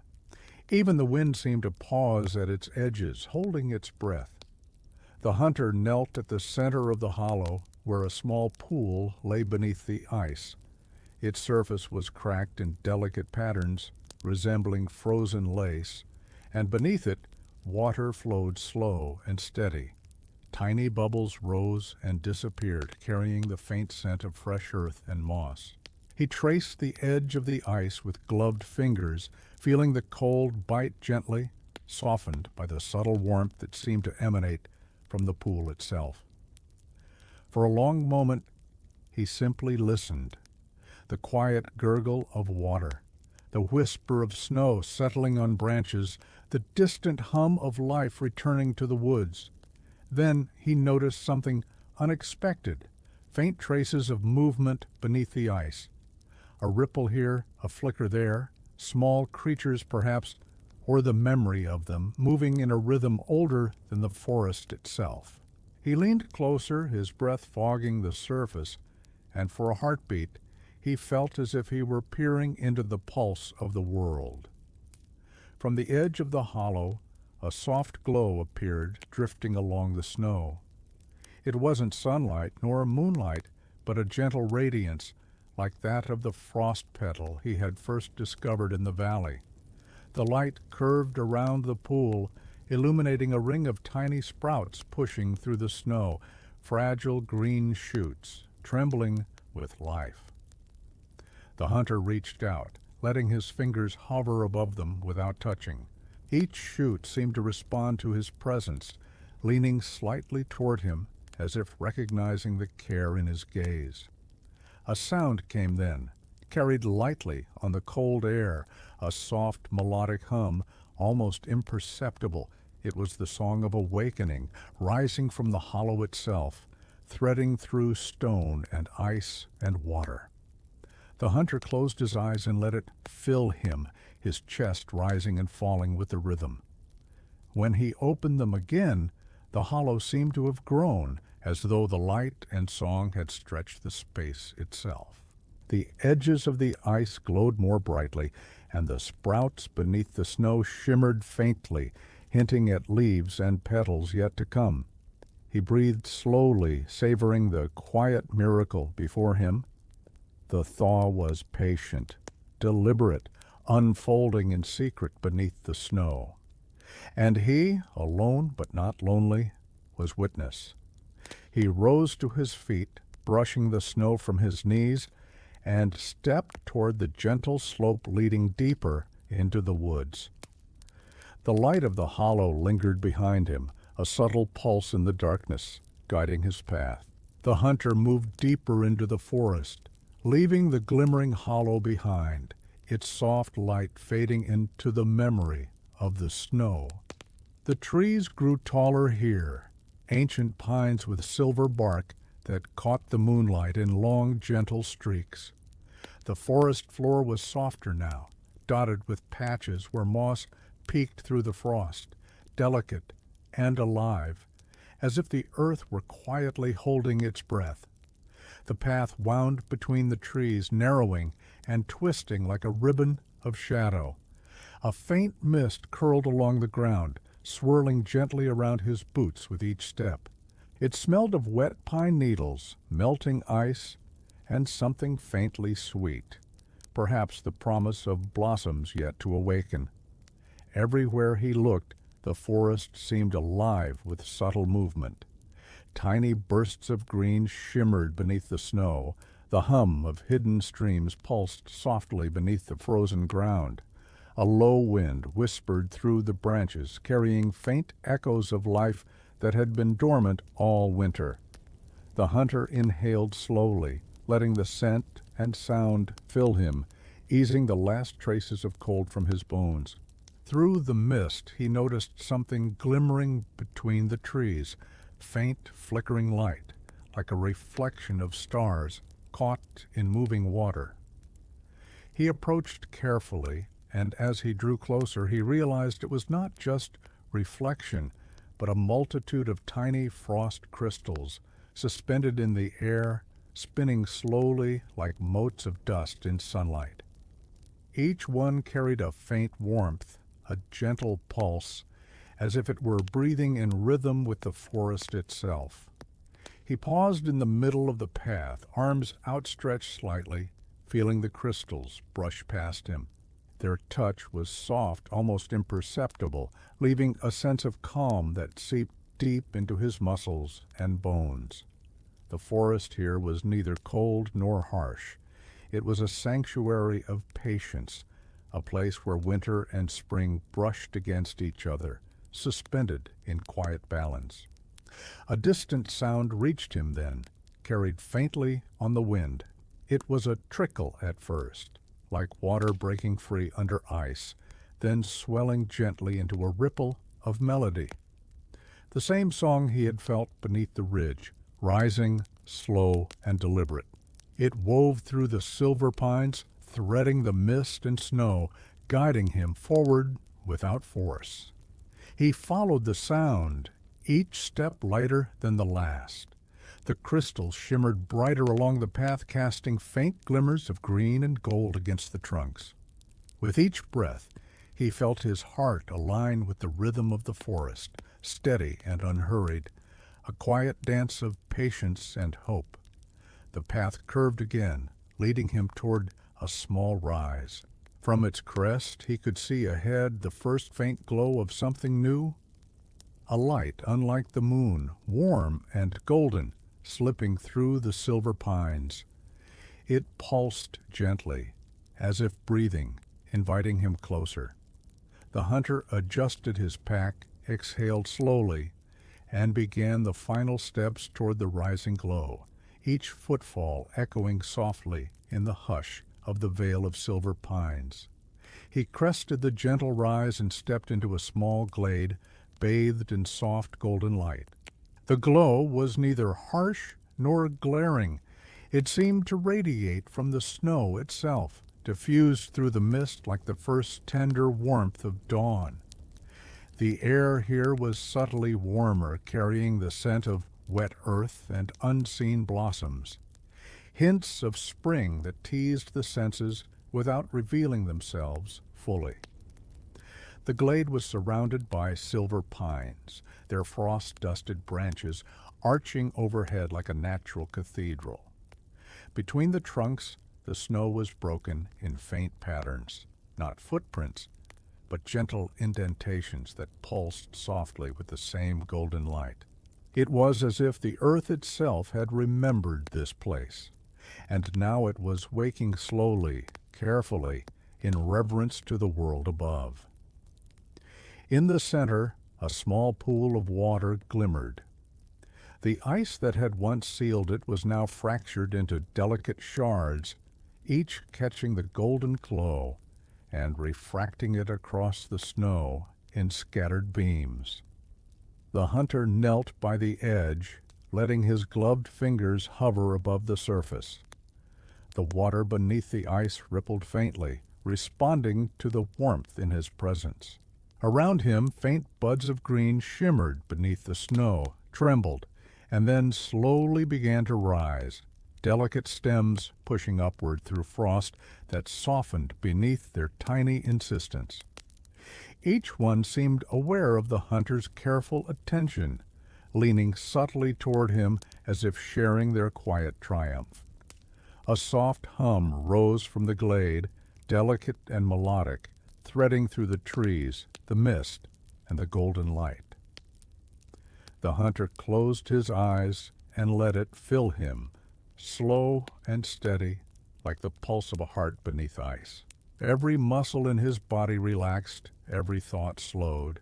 Even the wind seemed to pause at its edges, holding its breath. The hunter knelt at the center of the hollow, where a small pool lay beneath the ice. Its surface was cracked in delicate patterns, resembling frozen lace, and beneath it, water flowed slow and steady. Tiny bubbles rose and disappeared, carrying the faint scent of fresh earth and moss. He traced the edge of the ice with gloved fingers, feeling the cold bite gently, softened by the subtle warmth that seemed to emanate from the pool itself. For a long moment, he simply listened. The quiet gurgle of water, the whisper of snow settling on branches, the distant hum of life returning to the woods. Then he noticed something unexpected, faint traces of movement beneath the ice. A ripple here, a flicker there, small creatures perhaps, or the memory of them, moving in a rhythm older than the forest itself. He leaned closer, his breath fogging the surface, and for a heartbeat, he felt as if he were peering into the pulse of the world. From the edge of the hollow, a soft glow appeared, drifting along the snow. It wasn't sunlight nor moonlight, but a gentle radiance, like that of the frost petal he had first discovered in the valley. The light curved around the pool, illuminating a ring of tiny sprouts pushing through the snow, fragile green shoots, trembling with life. The hunter reached out, letting his fingers hover above them without touching. Each shoot seemed to respond to his presence, leaning slightly toward him as if recognizing the care in his gaze. A sound came then, carried lightly on the cold air, a soft melodic hum, almost imperceptible. It was the song of awakening, rising from the hollow itself, threading through stone and ice and water. The hunter closed his eyes and let it fill him, his chest rising and falling with the rhythm. When he opened them again, the hollow seemed to have grown, as though the light and song had stretched the space itself. The edges of the ice glowed more brightly, and the sprouts beneath the snow shimmered faintly, hinting at leaves and petals yet to come. He breathed slowly, savoring the quiet miracle before him. The thaw was patient, deliberate, unfolding in secret beneath the snow. And he, alone but not lonely, was witness. He rose to his feet, brushing the snow from his knees, and stepped toward the gentle slope leading deeper into the woods. The light of the hollow lingered behind him, a subtle pulse in the darkness, guiding his path. The hunter moved deeper into the forest, leaving the glimmering hollow behind, its soft light fading into the memory of the snow. The trees grew taller here, ancient pines with silver bark that caught the moonlight in long, gentle streaks. The forest floor was softer now, dotted with patches where moss peeked through the frost, delicate and alive, as if the earth were quietly holding its breath. The path wound between the trees, narrowing and twisting like a ribbon of shadow. A faint mist curled along the ground, swirling gently around his boots with each step. It smelled of wet pine needles, melting ice, and something faintly sweet, perhaps the promise of blossoms yet to awaken. Everywhere he looked, the forest seemed alive with subtle movement. Tiny bursts of green shimmered beneath the snow. The hum of hidden streams pulsed softly beneath the frozen ground. A low wind whispered through the branches, carrying faint echoes of life that had been dormant all winter. The hunter inhaled slowly, letting the scent and sound fill him, easing the last traces of cold from his bones. Through the mist he noticed something glimmering between the trees, faint flickering light, like a reflection of stars caught in moving water. He approached carefully, and as he drew closer he realized it was not just reflection, but a multitude of tiny frost crystals, suspended in the air, spinning slowly like motes of dust in sunlight. Each one carried a faint warmth, a gentle pulse, as if it were breathing in rhythm with the forest itself. He paused in the middle of the path, arms outstretched slightly, feeling the crystals brush past him. Their touch was soft, almost imperceptible, leaving a sense of calm that seeped deep into his muscles and bones. The forest here was neither cold nor harsh. It was a sanctuary of patience, a place where winter and spring brushed against each other, suspended in quiet balance. A distant sound reached him then, carried faintly on the wind. It was a trickle at first, like water breaking free under ice, then swelling gently into a ripple of melody. The same song he had felt beneath the ridge, rising, slow and deliberate. It wove through the silver pines, threading the mist and snow, guiding him forward without force. He followed the sound, each step lighter than the last. The crystals shimmered brighter along the path, casting faint glimmers of green and gold against the trunks. With each breath, he felt his heart align with the rhythm of the forest, steady and unhurried, a quiet dance of patience and hope. The path curved again, leading him toward a small rise. From its crest he could see ahead the first faint glow of something new, a light unlike the moon, warm and golden, slipping through the silver pines. It pulsed gently, as if breathing, inviting him closer. The hunter adjusted his pack, exhaled slowly, and began the final steps toward the rising glow, each footfall echoing softly in the hush of the veil of silver pines. He crested the gentle rise and stepped into a small glade, bathed in soft golden light. The glow was neither harsh nor glaring. It seemed to radiate from the snow itself, diffused through the mist like the first tender warmth of dawn. The air here was subtly warmer, carrying the scent of wet earth and unseen blossoms, hints of spring that teased the senses without revealing themselves fully. The glade was surrounded by silver pines, their frost-dusted branches arching overhead like a natural cathedral. Between the trunks, the snow was broken in faint patterns, not footprints, but gentle indentations that pulsed softly with the same golden light. It was as if the earth itself had remembered this place, and now it was waking slowly, carefully, in reverence to the world above. In the center, a small pool of water glimmered. The ice that had once sealed it was now fractured into delicate shards, each catching the golden glow and refracting it across the snow in scattered beams. The hunter knelt by the edge, letting his gloved fingers hover above the surface. The water beneath the ice rippled faintly, responding to the warmth in his presence. Around him, faint buds of green shimmered beneath the snow, trembled, and then slowly began to rise, delicate stems pushing upward through frost that softened beneath their tiny insistence. Each one seemed aware of the hunter's careful attention, leaning subtly toward him as if sharing their quiet triumph. A soft hum rose from the glade, delicate and melodic, threading through the trees, the mist, and the golden light. The hunter closed his eyes and let it fill him, slow and steady, like the pulse of a heart beneath ice. Every muscle in his body relaxed, every thought slowed,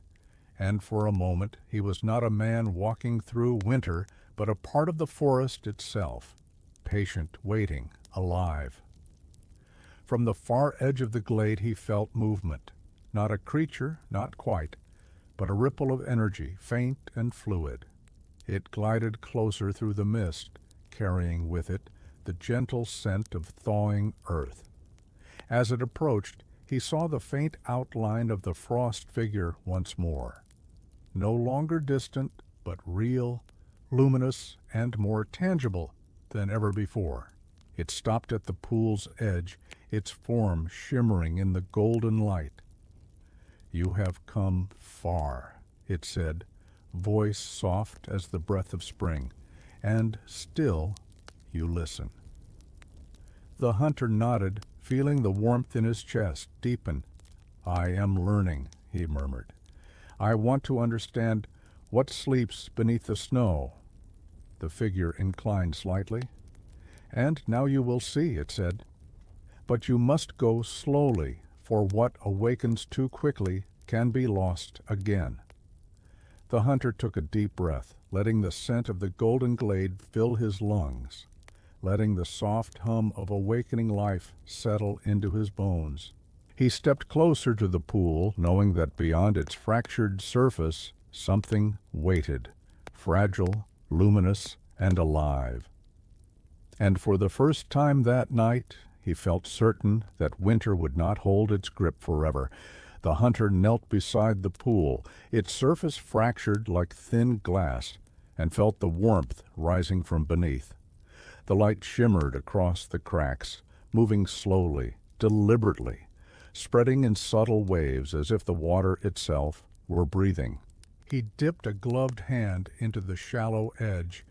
and for a moment he was not a man walking through winter, but a part of the forest itself, patient, waiting, alive. From the far edge of the glade he felt movement, not a creature, not quite, but a ripple of energy, faint and fluid. It glided closer through the mist, carrying with it the gentle scent of thawing earth. As it approached, he saw the faint outline of the frost figure once more. No longer distant, but real, luminous, and more tangible than ever before. It stopped at the pool's edge, its form shimmering in the golden light. "You have come far," it said, voice soft as the breath of spring, "and still you listen." The hunter nodded, feeling the warmth in his chest deepen. "I am learning," he murmured. "I want to understand what sleeps beneath the snow." The figure inclined slightly. "And now you will see," it said. "But you must go slowly, for what awakens too quickly can be lost again." The hunter took a deep breath, letting the scent of the golden glade fill his lungs, letting the soft hum of awakening life settle into his bones. He stepped closer to the pool, knowing that beyond its fractured surface something waited, fragile, luminous, and alive. And for the first time that night, he felt certain that winter would not hold its grip forever. The hunter knelt beside the pool, its surface fractured like thin glass, and felt the warmth rising from beneath. The light shimmered across the cracks, moving slowly, deliberately, spreading in subtle waves as if the water itself were breathing. He dipped a gloved hand into the shallow edge,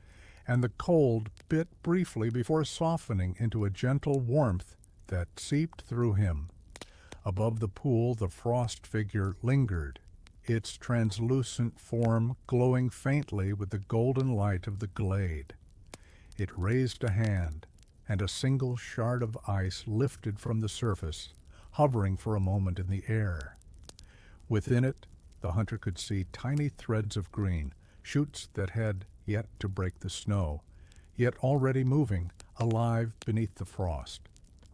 and the cold bit briefly before softening into a gentle warmth that seeped through him. Above the pool the frost figure lingered, its translucent form glowing faintly with the golden light of the glade. It raised a hand, and a single shard of ice lifted from the surface, hovering for a moment in the air. Within it, the hunter could see tiny threads of green, shoots that had yet to break the snow, yet already moving, alive beneath the frost.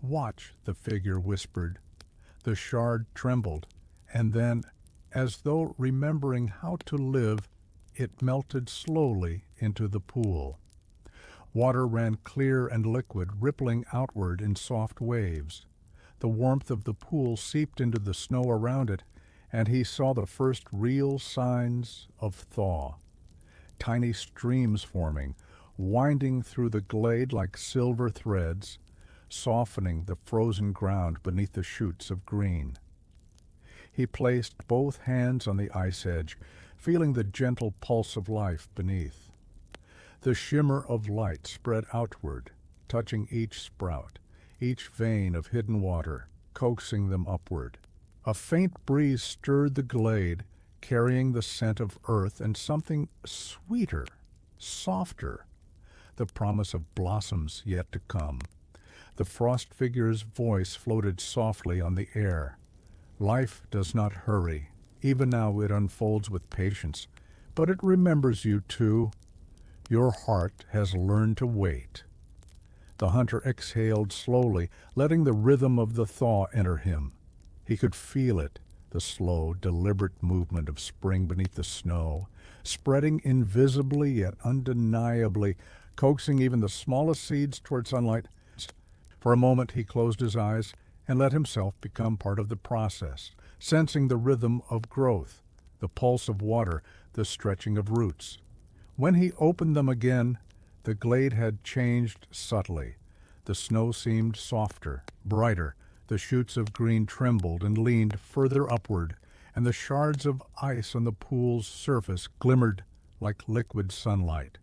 "Watch," the figure whispered. The shard trembled, and then, as though remembering how to live, it melted slowly into the pool. Water ran clear and liquid, rippling outward in soft waves. The warmth of the pool seeped into the snow around it, and he saw the first real signs of thaw. Tiny streams forming, winding through the glade like silver threads, softening the frozen ground beneath the shoots of green. He placed both hands on the ice edge, feeling the gentle pulse of life beneath. The shimmer of light spread outward, touching each sprout, each vein of hidden water, coaxing them upward. A faint breeze stirred the glade, carrying the scent of earth and something sweeter, softer, the promise of blossoms yet to come. The frost figure's voice floated softly on the air. "Life does not hurry. Even now it unfolds with patience, but it remembers you too. Your heart has learned to wait." The hunter exhaled slowly, letting the rhythm of the thaw enter him. He could feel it, the slow, deliberate movement of spring beneath the snow, spreading invisibly yet undeniably, coaxing even the smallest seeds toward sunlight. For a moment he closed his eyes and let himself become part of the process, sensing the rhythm of growth, the pulse of water, the stretching of roots. When he opened them again, the glade had changed subtly. The snow seemed softer, brighter, the shoots of green trembled and leaned further upward, and the shards of ice on the pool's surface glimmered like liquid sunlight.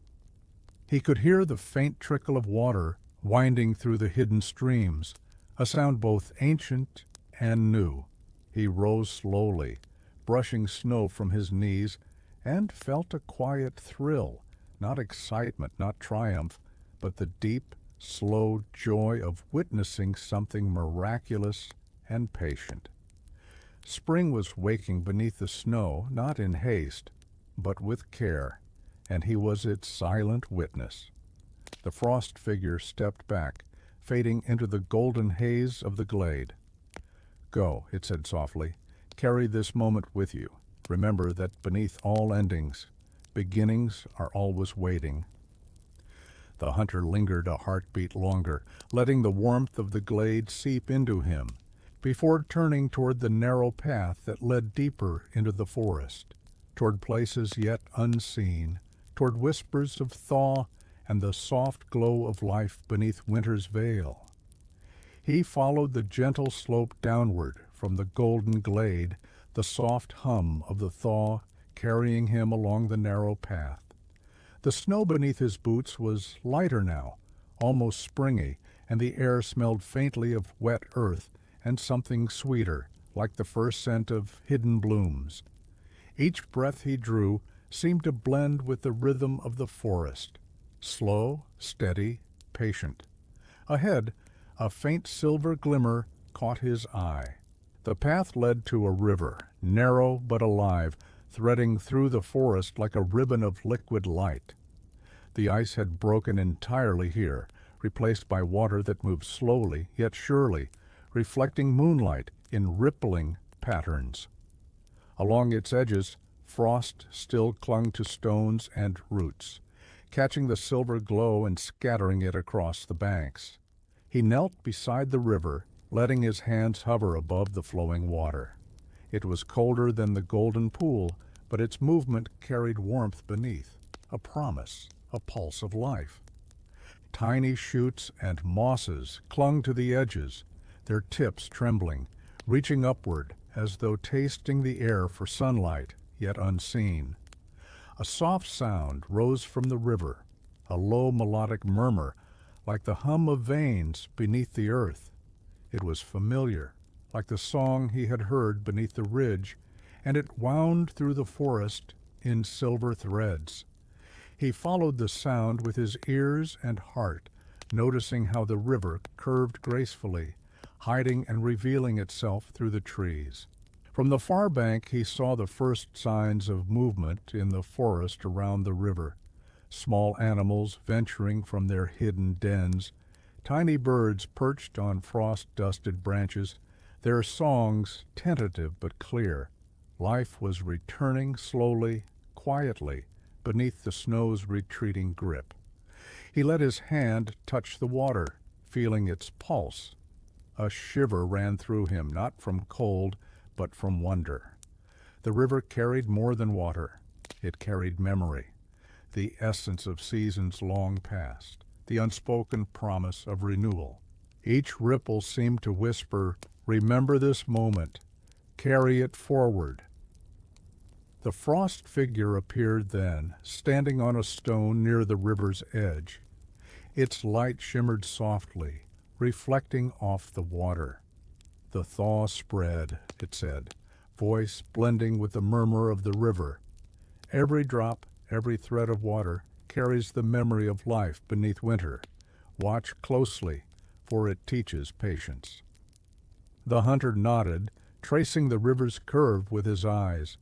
He could hear the faint trickle of water winding through the hidden streams, a sound both ancient and new. He rose slowly, brushing snow from his knees, and felt a quiet thrill, not excitement, not triumph, but the deep, slow joy of witnessing something miraculous and patient. Spring was waking beneath the snow, not in haste, but with care, and he was its silent witness. The frost figure stepped back, fading into the golden haze of the glade. "Go," it said softly. "Carry this moment with you. Remember that beneath all endings, beginnings are always waiting." The hunter lingered a heartbeat longer, letting the warmth of the glade seep into him, before turning toward the narrow path that led deeper into the forest, toward places yet unseen, toward whispers of thaw and the soft glow of life beneath winter's veil. He followed the gentle slope downward from the golden glade, the soft hum of the thaw carrying him along the narrow path. The snow beneath his boots was lighter now, almost springy, and the air smelled faintly of wet earth and something sweeter, like the first scent of hidden blooms. Each breath he drew seemed to blend with the rhythm of the forest, slow, steady, patient. Ahead, a faint silver glimmer caught his eye. The path led to a river, narrow but alive, threading through the forest like a ribbon of liquid light. The ice had broken entirely here, replaced by water that moved slowly yet surely, reflecting moonlight in rippling patterns. Along its edges, frost still clung to stones and roots, catching the silver glow and scattering it across the banks. He knelt beside the river, letting his hands hover above the flowing water. It was colder than the golden pool, but its movement carried warmth beneath, a promise, a pulse of life. Tiny shoots and mosses clung to the edges, their tips trembling, reaching upward as though tasting the air for sunlight, yet unseen. A soft sound rose from the river, a low melodic murmur, like the hum of veins beneath the earth. It was familiar, like the song he had heard beneath the ridge, and it wound through the forest in silver threads. He followed the sound with his ears and heart, noticing how the river curved gracefully, hiding and revealing itself through the trees. From the far bank he saw the first signs of movement in the forest around the river. Small animals venturing from their hidden dens, tiny birds perched on frost-dusted branches, their songs tentative but clear. Life was returning slowly, quietly, beneath the snow's retreating grip. He let his hand touch the water, feeling its pulse. A shiver ran through him, not from cold, but from wonder. The river carried more than water. It carried memory, the essence of seasons long past, the unspoken promise of renewal. Each ripple seemed to whisper, "Remember this moment. Carry it forward." The frost figure appeared then, standing on a stone near the river's edge. Its light shimmered softly, reflecting off the water. "The thaw spread," it said, voice blending with the murmur of the river. "Every drop, every thread of water carries the memory of life beneath winter. Watch closely, for it teaches patience." The hunter nodded, tracing the river's curve with his eyes.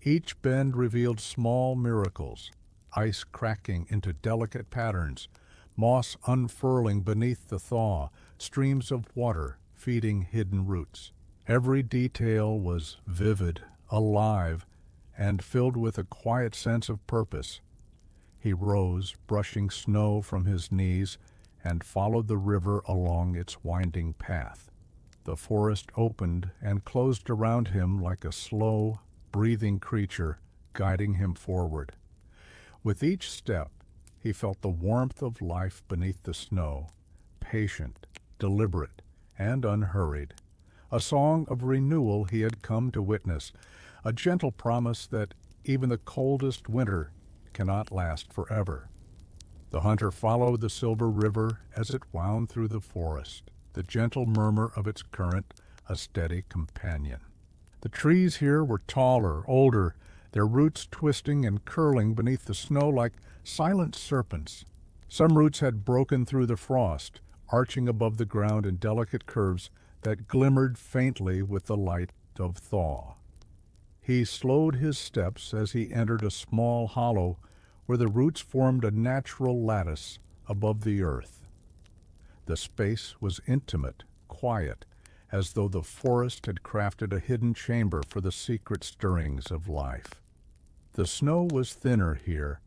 Each bend revealed small miracles, ice cracking into delicate patterns, moss unfurling beneath the thaw, streams of water feeding hidden roots. Every detail was vivid, alive, and filled with a quiet sense of purpose. He rose, brushing snow from his knees, and followed the river along its winding path. The forest opened and closed around him like a slow, breathing creature guiding him forward. With each step, he felt the warmth of life beneath the snow, patient, deliberate, and unhurried. A song of renewal he had come to witness, a gentle promise that even the coldest winter cannot last forever. The hunter followed the silver river as it wound through the forest, the gentle murmur of its current a steady companion. The trees here were taller, older, their roots twisting and curling beneath the snow like silent serpents. Some roots had broken through the frost, arching above the ground in delicate curves that glimmered faintly with the light of thaw. He slowed his steps as he entered a small hollow where the roots formed a natural lattice above the earth. The space was intimate, quiet, as though the forest had crafted a hidden chamber for the secret stirrings of life. The snow was thinner here,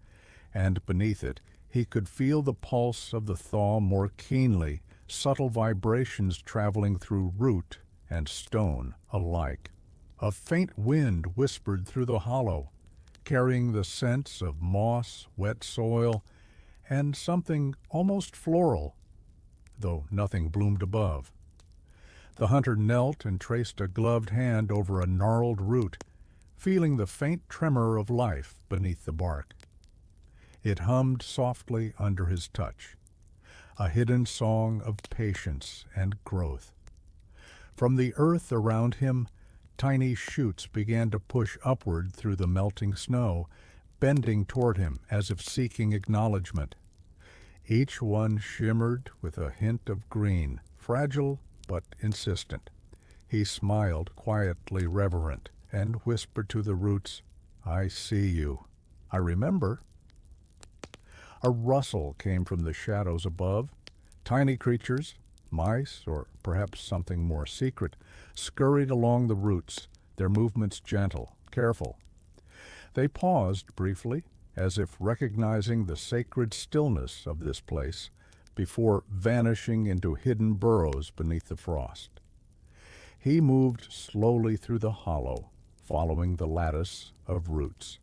and beneath it he could feel the pulse of the thaw more keenly, subtle vibrations traveling through root and stone alike. A faint wind whispered through the hollow, carrying the scents of moss, wet soil, and something almost floral, though nothing bloomed above. The hunter knelt and traced a gloved hand over a gnarled root, feeling the faint tremor of life beneath the bark. It hummed softly under his touch, a hidden song of patience and growth. From the earth around him, tiny shoots began to push upward through the melting snow, bending toward him as if seeking acknowledgement. Each one shimmered with a hint of green, fragile but insistent. He smiled, quietly reverent, and whispered to the roots, "I see you. I remember." A rustle came from the shadows above. Tiny creatures, mice, or perhaps something more secret, scurried along the roots, their movements gentle, careful. They paused briefly, as if recognizing the sacred stillness of this place, before vanishing into hidden burrows beneath the frost. He moved slowly through the hollow, following the lattice of roots.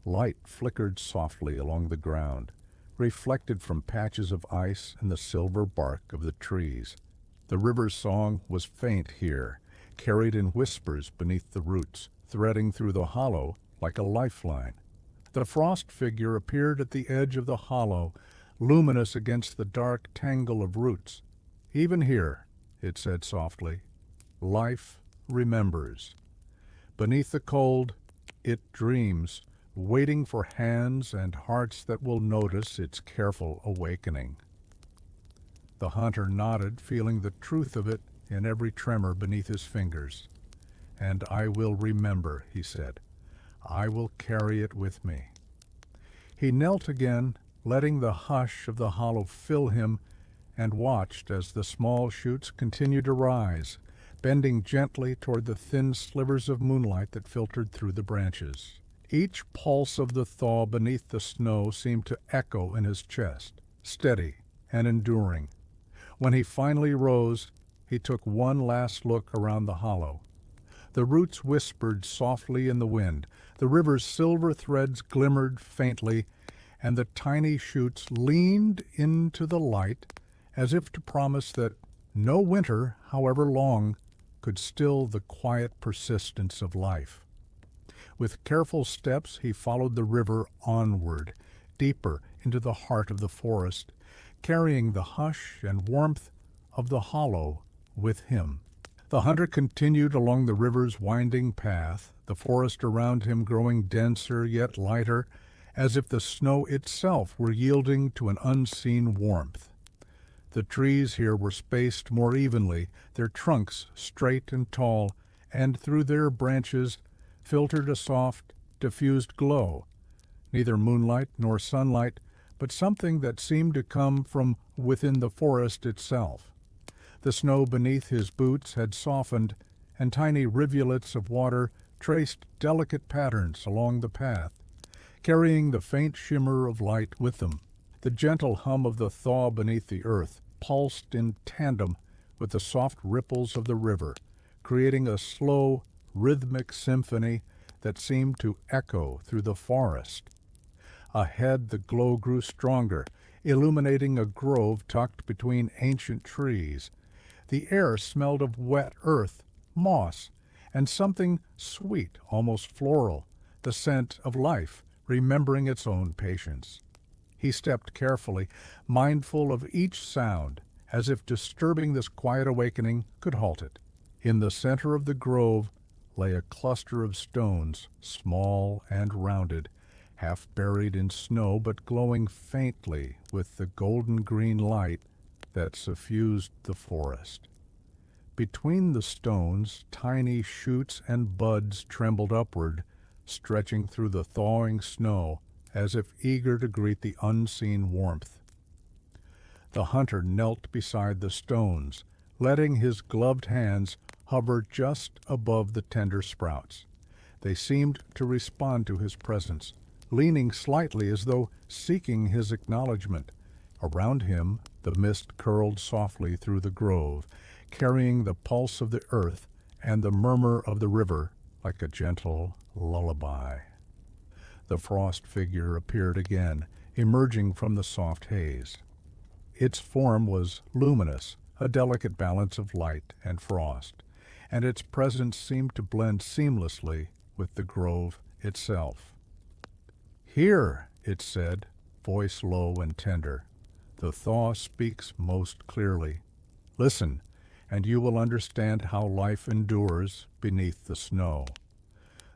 Light flickered softly along the ground, reflected from patches of ice and the silver bark of the trees. The river's song was faint here, carried in whispers beneath the roots, threading through the hollow like a lifeline. The frost figure appeared at the edge of the hollow, luminous against the dark tangle of roots. "Even here," it said softly, "life remembers. Beneath the cold, it dreams, waiting for hands and hearts that will notice its careful awakening." The hunter nodded, feeling the truth of it in every tremor beneath his fingers. "And I will remember," he said. "I will carry it with me." He knelt again, letting the hush of the hollow fill him, and watched as the small shoots continued to rise, bending gently toward the thin slivers of moonlight that filtered through the branches. Each pulse of the thaw beneath the snow seemed to echo in his chest, steady and enduring. When he finally rose, he took one last look around the hollow. The roots whispered softly in the wind, the river's silver threads glimmered faintly, and the tiny shoots leaned into the light as if to promise that no winter, however long, could still the quiet persistence of life. With careful steps he followed the river onward, deeper into the heart of the forest, carrying the hush and warmth of the hollow with him. The hunter continued along the river's winding path, the forest around him growing denser yet lighter, as if the snow itself were yielding to an unseen warmth. The trees here were spaced more evenly, their trunks straight and tall, and through their branches filtered a soft, diffused glow, neither moonlight nor sunlight, but something that seemed to come from within the forest itself. The snow beneath his boots had softened, and tiny rivulets of water traced delicate patterns along the path, carrying the faint shimmer of light with them. The gentle hum of the thaw beneath the earth pulsed in tandem with the soft ripples of the river, creating a slow, rhythmic symphony that seemed to echo through the forest. Ahead the glow grew stronger, illuminating a grove tucked between ancient trees. The air smelled of wet earth, moss, and something sweet, almost floral, the scent of life, remembering its own patience. He stepped carefully, mindful of each sound, as if disturbing this quiet awakening could halt it. In the center of the grove lay a cluster of stones, small and rounded, half buried in snow but glowing faintly with the golden-green light that suffused the forest. Between the stones, tiny shoots and buds trembled upward, stretching through the thawing snow as if eager to greet the unseen warmth. The hunter knelt beside the stones, letting his gloved hands hover just above the tender sprouts. They seemed to respond to his presence, leaning slightly as though seeking his acknowledgement. Around him, the mist curled softly through the grove, carrying the pulse of the earth and the murmur of the river like a gentle lullaby. The frost figure appeared again, emerging from the soft haze. Its form was luminous, a delicate balance of light and frost, and its presence seemed to blend seamlessly with the grove itself. "Here," it said, voice low and tender, "the thaw speaks most clearly. Listen, and you will understand how life endures beneath the snow."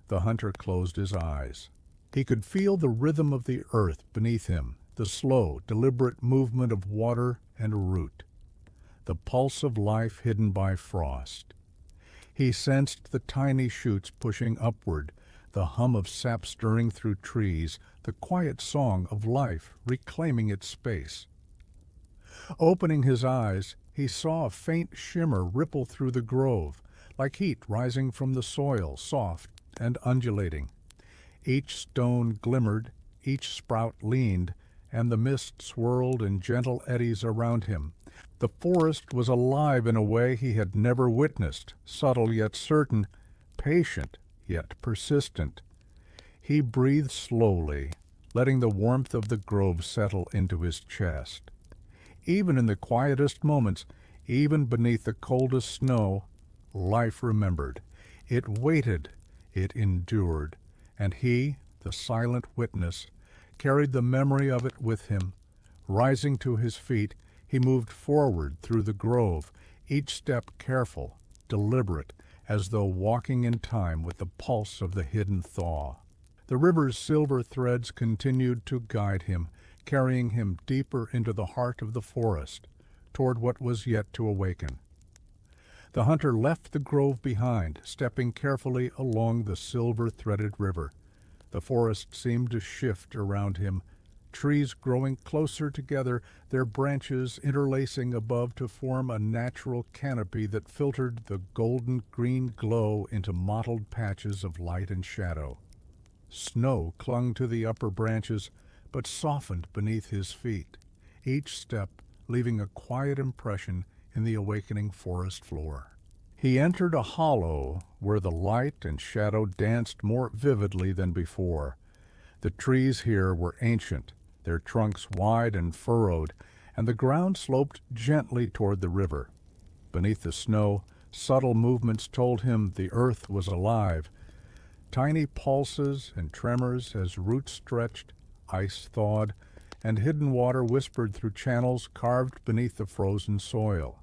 The hunter closed his eyes. He could feel the rhythm of the earth beneath him, the slow, deliberate movement of water and root, the pulse of life hidden by frost. He sensed the tiny shoots pushing upward, the hum of sap stirring through trees, the quiet song of life reclaiming its space. Opening his eyes, he saw a faint shimmer ripple through the grove, like heat rising from the soil, soft and undulating. Each stone glimmered, each sprout leaned, and the mist swirled in gentle eddies around him. The forest was alive in a way he had never witnessed, subtle yet certain, patient yet persistent. He breathed slowly, letting the warmth of the grove settle into his chest. Even in the quietest moments, even beneath the coldest snow, life remembered. It waited, it endured, and he, the silent witness, carried the memory of it with him. Rising to his feet, he moved forward through the grove, each step careful, deliberate, as though walking in time with the pulse of the hidden thaw. The river's silver threads continued to guide him, carrying him deeper into the heart of the forest, toward what was yet to awaken. The hunter left the grove behind, stepping carefully along the silver-threaded river. The forest seemed to shift around him, trees growing closer together, their branches interlacing above to form a natural canopy that filtered the golden-green glow into mottled patches of light and shadow. Snow clung to the upper branches, but softened beneath his feet, each step leaving a quiet impression in the awakening forest floor. He entered a hollow where the light and shadow danced more vividly than before. The trees here were ancient, their trunks wide and furrowed, and the ground sloped gently toward the river. Beneath the snow, subtle movements told him the earth was alive. Tiny pulses and tremors as roots stretched, ice thawed, and hidden water whispered through channels carved beneath the frozen soil.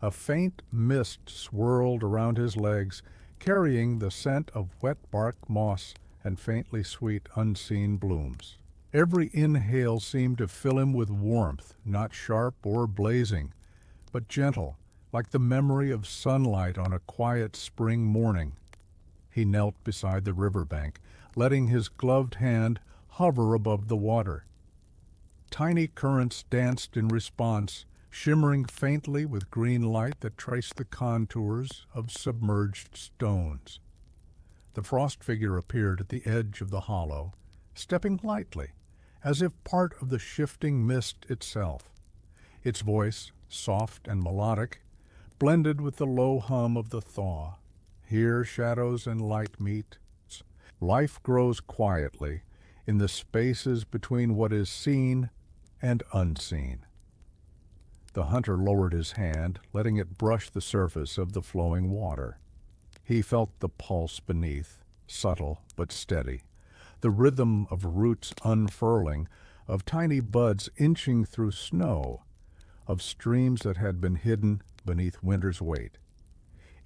A faint mist swirled around his legs, carrying the scent of wet bark moss and faintly sweet unseen blooms. Every inhale seemed to fill him with warmth, not sharp or blazing, but gentle, like the memory of sunlight on a quiet spring morning. He knelt beside the riverbank, letting his gloved hand hover above the water. Tiny currents danced in response, shimmering faintly with green light that traced the contours of submerged stones. The frost figure appeared at the edge of the hollow, stepping lightly, as if part of the shifting mist itself. Its voice, soft and melodic, blended with the low hum of the thaw. Here shadows and light meet. Life grows quietly in the spaces between what is seen and unseen. The hunter lowered his hand, letting it brush the surface of the flowing water. He felt the pulse beneath, subtle but steady, the rhythm of roots unfurling, of tiny buds inching through snow, of streams that had been hidden beneath winter's weight.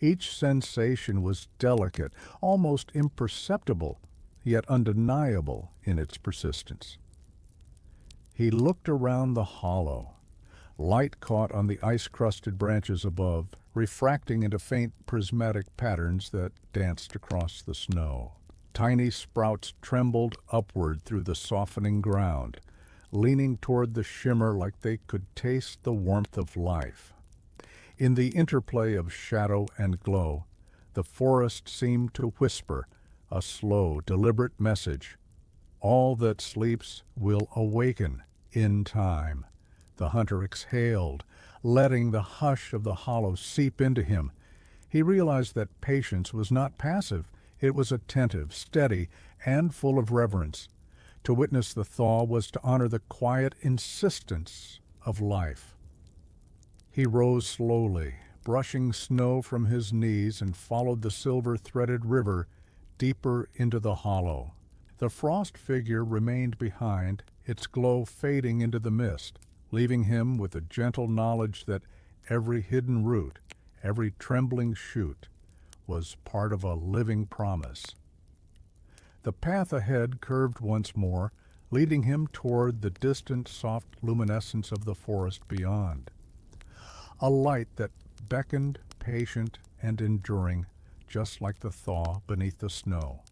Each sensation was delicate, almost imperceptible, yet undeniable in its persistence. He looked around the hollow. Light caught on the ice-crusted branches above, refracting into faint prismatic patterns that danced across the snow. Tiny sprouts trembled upward through the softening ground, leaning toward the shimmer like they could taste the warmth of life. In the interplay of shadow and glow, the forest seemed to whisper, a slow, deliberate message. All that sleeps will awaken in time. The hunter exhaled, letting the hush of the hollow seep into him. He realized that patience was not passive. It was attentive, steady, and full of reverence. To witness the thaw was to honor the quiet insistence of life. He rose slowly, brushing snow from his knees, and followed the silver-threaded river deeper into the hollow. The frost figure remained behind, its glow fading into the mist, leaving him with a gentle knowledge that every hidden root, every trembling shoot, was part of a living promise. The path ahead curved once more, leading him toward the distant soft luminescence of the forest beyond. A light that beckoned, patient and enduring, just like the thaw beneath the snow.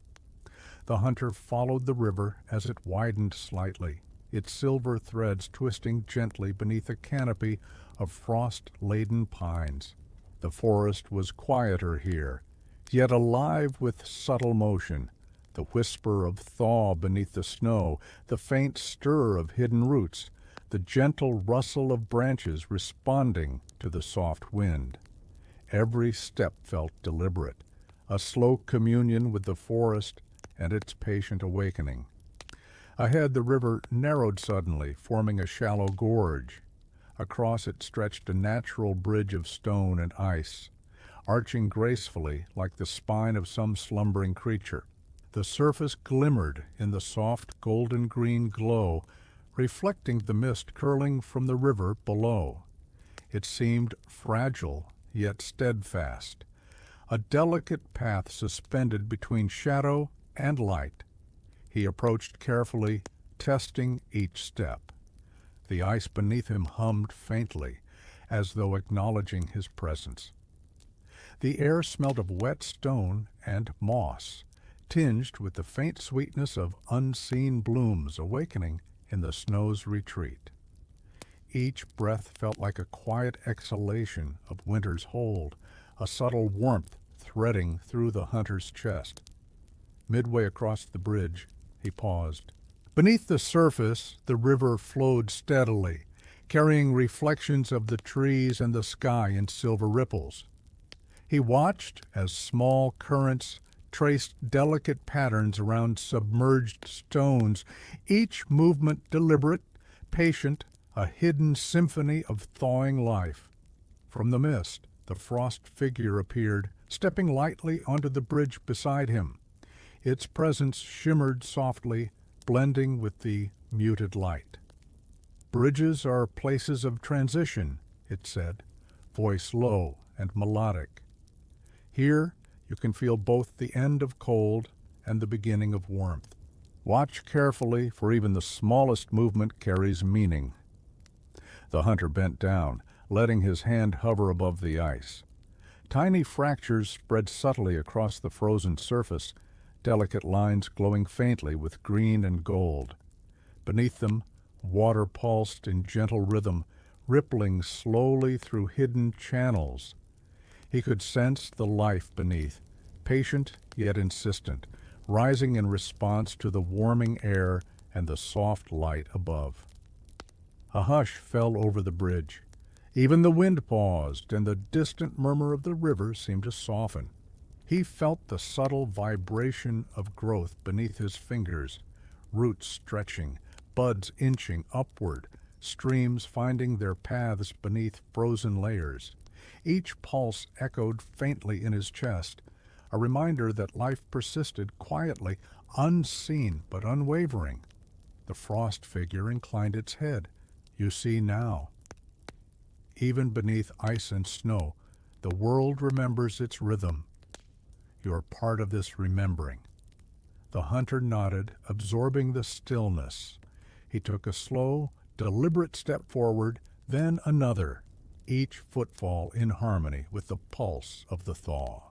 The hunter followed the river as it widened slightly, its silver threads twisting gently beneath a canopy of frost-laden pines. The forest was quieter here, yet alive with subtle motion, the whisper of thaw beneath the snow, the faint stir of hidden roots, the gentle rustle of branches responding to the soft wind. Every step felt deliberate, a slow communion with the forest and its patient awakening. Ahead, the river narrowed suddenly, forming a shallow gorge. Across it stretched a natural bridge of stone and ice, arching gracefully like the spine of some slumbering creature. The surface glimmered in the soft golden-green glow, reflecting the mist curling from the river below. It seemed fragile, yet steadfast, a delicate path suspended between shadow and light. He approached carefully, testing each step. The ice beneath him hummed faintly, as though acknowledging his presence. The air smelled of wet stone and moss, tinged with the faint sweetness of unseen blooms awakening in the snow's retreat. Each breath felt like a quiet exhalation of winter's hold, a subtle warmth threading through the hunter's chest. Midway across the bridge, he paused. Beneath the surface, the river flowed steadily, carrying reflections of the trees and the sky in silver ripples. He watched as small currents traced delicate patterns around submerged stones, each movement deliberate, patient, a hidden symphony of thawing life. From the mist, the frost figure appeared, stepping lightly onto the bridge beside him. Its presence shimmered softly, blending with the muted light. Bridges are places of transition, it said, voice low and melodic. Here, you can feel both the end of cold and the beginning of warmth. Watch carefully, for even the smallest movement carries meaning. The hunter bent down, letting his hand hover above the ice. Tiny fractures spread subtly across the frozen surface, delicate lines glowing faintly with green and gold. Beneath them, water pulsed in gentle rhythm, rippling slowly through hidden channels. He could sense the life beneath, patient yet insistent, rising in response to the warming air and the soft light above. A hush fell over the bridge. Even the wind paused, and the distant murmur of the river seemed to soften. He felt the subtle vibration of growth beneath his fingers, roots stretching, buds inching upward, streams finding their paths beneath frozen layers. Each pulse echoed faintly in his chest, a reminder that life persisted quietly, unseen but unwavering. The frost figure inclined its head. You see now. Even beneath ice and snow, the world remembers its rhythm. You are part of this remembering. The hunter nodded, absorbing the stillness. He took a slow, deliberate step forward, then another, each footfall in harmony with the pulse of the thaw.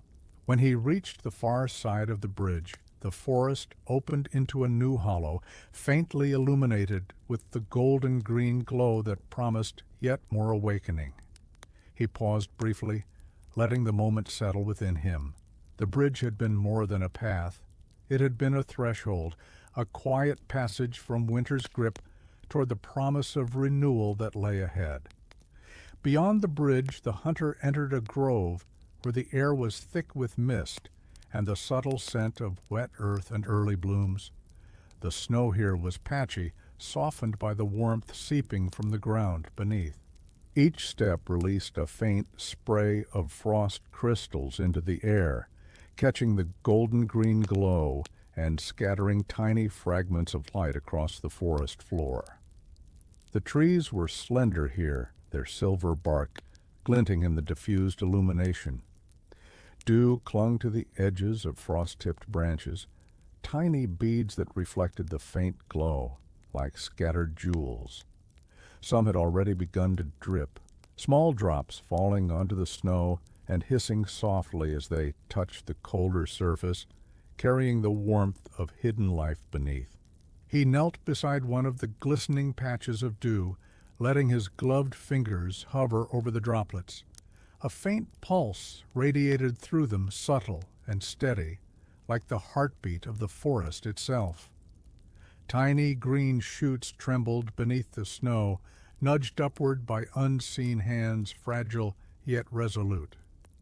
When he reached the far side of the bridge, the forest opened into a new hollow, faintly illuminated with the golden-green glow that promised yet more awakening. He paused briefly, letting the moment settle within him. The bridge had been more than a path. It had been a threshold, a quiet passage from winter's grip toward the promise of renewal that lay ahead. Beyond the bridge, the hunter entered a grove where the air was thick with mist and the subtle scent of wet earth and early blooms. The snow here was patchy, softened by the warmth seeping from the ground beneath. Each step released a faint spray of frost crystals into the air, catching the golden-green glow and scattering tiny fragments of light across the forest floor. The trees were slender here, their silver bark glinting in the diffused illumination. Dew clung to the edges of frost-tipped branches, tiny beads that reflected the faint glow, like scattered jewels. Some had already begun to drip, small drops falling onto the snow and hissing softly as they touched the colder surface, carrying the warmth of hidden life beneath. He knelt beside one of the glistening patches of dew, letting his gloved fingers hover over the droplets. A faint pulse radiated through them, subtle and steady, like the heartbeat of the forest itself. Tiny green shoots trembled beneath the snow, nudged upward by unseen hands, fragile yet resolute.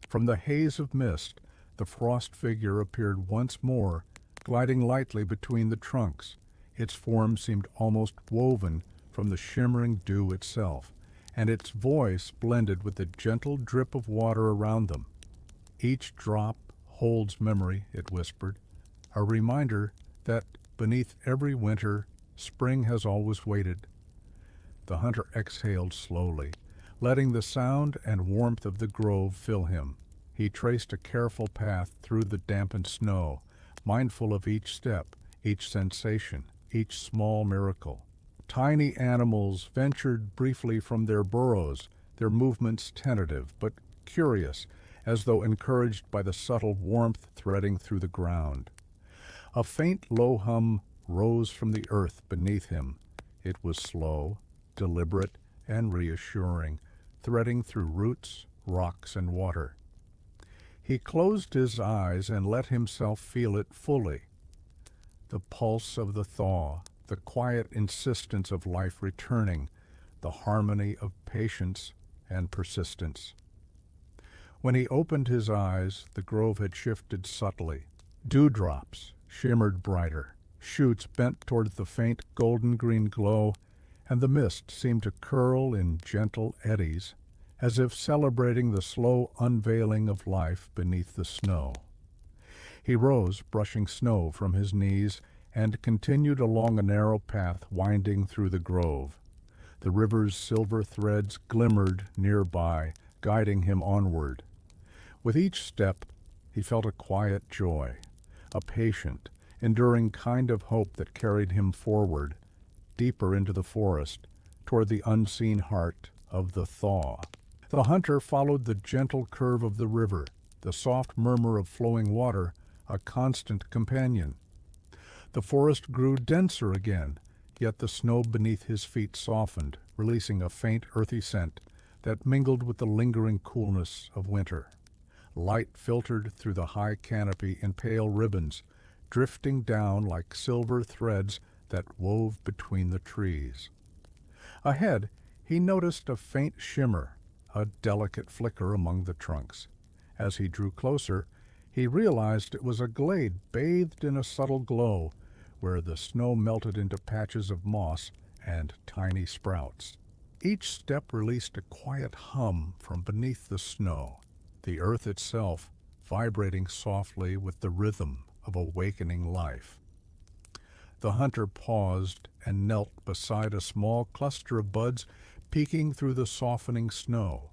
From the haze of mist, the frost figure appeared once more, gliding lightly between the trunks. Its form seemed almost woven from the shimmering dew itself, and its voice blended with the gentle drip of water around them. Each drop holds memory, it whispered, a reminder that beneath every winter, spring has always waited. The hunter exhaled slowly, letting the sound and warmth of the grove fill him. He traced a careful path through the dampened snow, mindful of each step, each sensation, each small miracle. Tiny animals ventured briefly from their burrows, their movements tentative but curious, as though encouraged by the subtle warmth threading through the ground. A faint low hum rose from the earth beneath him. It was slow, deliberate, and reassuring, threading through roots, rocks, and water. He closed his eyes and let himself feel it fully. The pulse of the thaw, the quiet insistence of life returning, the harmony of patience and persistence. When he opened his eyes, the grove had shifted subtly. Dewdrops shimmered brighter, shoots bent towards the faint golden-green glow, and the mist seemed to curl in gentle eddies, as if celebrating the slow unveiling of life beneath the snow. He rose, brushing snow from his knees, and continued along a narrow path winding through the grove. The river's silver threads glimmered nearby, guiding him onward. With each step, he felt a quiet joy, a patient, enduring kind of hope that carried him forward, deeper into the forest, toward the unseen heart of the thaw. The hunter followed the gentle curve of the river, the soft murmur of flowing water, a constant companion. The forest grew denser again, yet the snow beneath his feet softened, releasing a faint earthy scent that mingled with the lingering coolness of winter. Light filtered through the high canopy in pale ribbons, drifting down like silver threads that wove between the trees. Ahead, he noticed a faint shimmer, a delicate flicker among the trunks. As he drew closer, he realized it was a glade bathed in a subtle glow, where the snow melted into patches of moss and tiny sprouts. Each step released a quiet hum from beneath the snow, the earth itself vibrating softly with the rhythm of awakening life. The hunter paused and knelt beside a small cluster of buds peeking through the softening snow.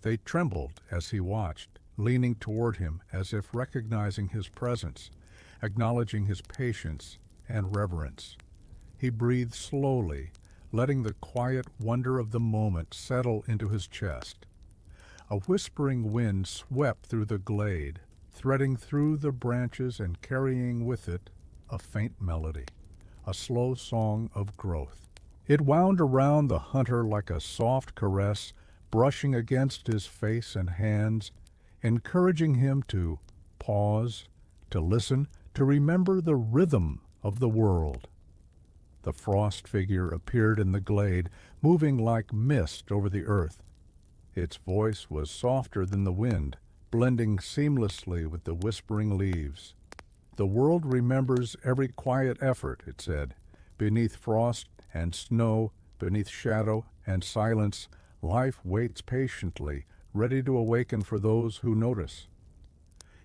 They trembled as he watched, leaning toward him as if recognizing his presence, acknowledging his patience and reverence. He breathed slowly, letting the quiet wonder of the moment settle into his chest. A whispering wind swept through the glade, threading through the branches and carrying with it a faint melody, a slow song of growth. It wound around the hunter like a soft caress, brushing against his face and hands, encouraging him to pause, to listen, to remember the rhythm of the world. The frost figure appeared in the glade, moving like mist over the earth. Its voice was softer than the wind, blending seamlessly with the whispering leaves. The world remembers every quiet effort, it said. Beneath frost and snow, beneath shadow and silence, Life waits patiently, ready to awaken for those who notice.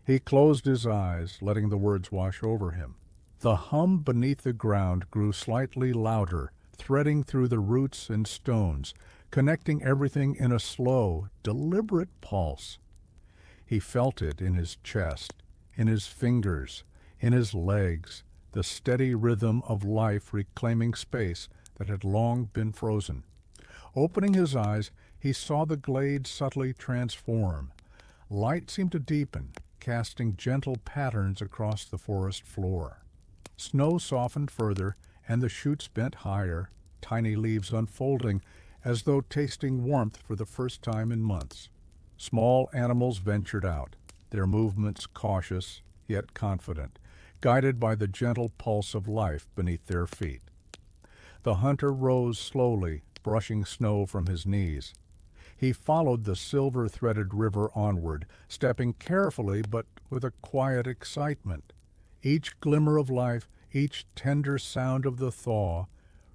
He closed his eyes, letting the words wash over him. The hum beneath the ground grew slightly louder, threading through the roots and stones, connecting everything in a slow, deliberate pulse. He felt it in his chest, in his fingers, in his legs, the steady rhythm of life reclaiming space that had long been frozen. Opening his eyes, he saw the glade subtly transform. Light seemed to deepen, casting gentle patterns across the forest floor. Snow softened further, and the shoots bent higher, tiny leaves unfolding as though tasting warmth for the first time in months. Small animals ventured out, their movements cautious yet confident, guided by the gentle pulse of life beneath their feet. The hunter rose slowly, brushing snow from his knees. He followed the silver-threaded river onward, stepping carefully but with a quiet excitement. Each glimmer of life, each tender sound of the thaw,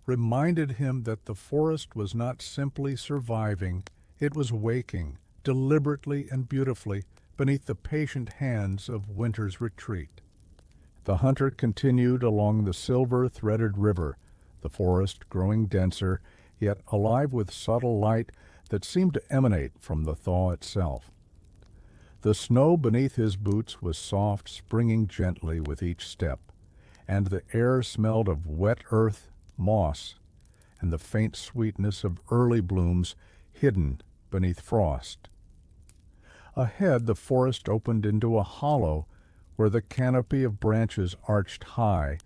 reminded him that the forest was not simply surviving, it was waking, deliberately and beautifully, beneath the patient hands of winter's retreat. The hunter continued along the silver-threaded river, the forest growing denser, yet alive with subtle light that seemed to emanate from the thaw itself. The snow beneath his boots was soft, springing gently with each step, and the air smelled of wet earth, moss, and the faint sweetness of early blooms hidden beneath frost. Ahead, the forest opened into a hollow where the canopy of branches arched high,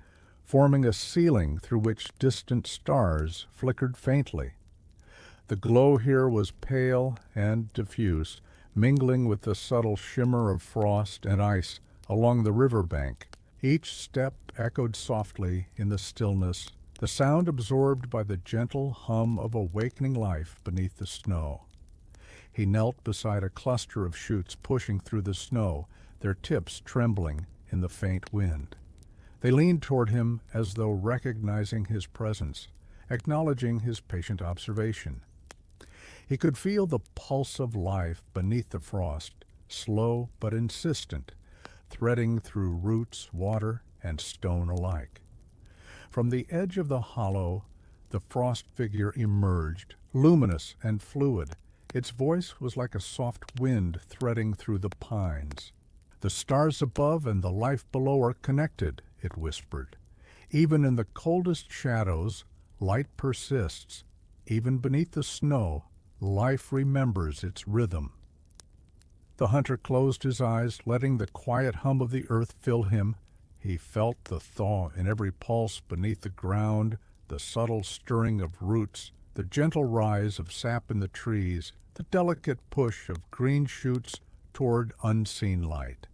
forming a ceiling through which distant stars flickered faintly. The glow here was pale and diffuse, mingling with the subtle shimmer of frost and ice along the river bank. Each step echoed softly in the stillness, the sound absorbed by the gentle hum of awakening life beneath the snow. He knelt beside a cluster of shoots pushing through the snow, their tips trembling in the faint wind. They leaned toward him as though recognizing his presence, acknowledging his patient observation. He could feel the pulse of life beneath the frost, slow but insistent, threading through roots, water, and stone alike. From the edge of the hollow, the frost figure emerged, luminous and fluid. Its voice was like a soft wind threading through the pines. "The stars above and the life below are connected," it whispered. "Even in the coldest shadows, light persists. Even beneath the snow, life remembers its rhythm." The hunter closed his eyes, letting the quiet hum of the earth fill him. He felt the thaw in every pulse beneath the ground, the subtle stirring of roots, the gentle rise of sap in the trees, the delicate push of green shoots toward unseen light.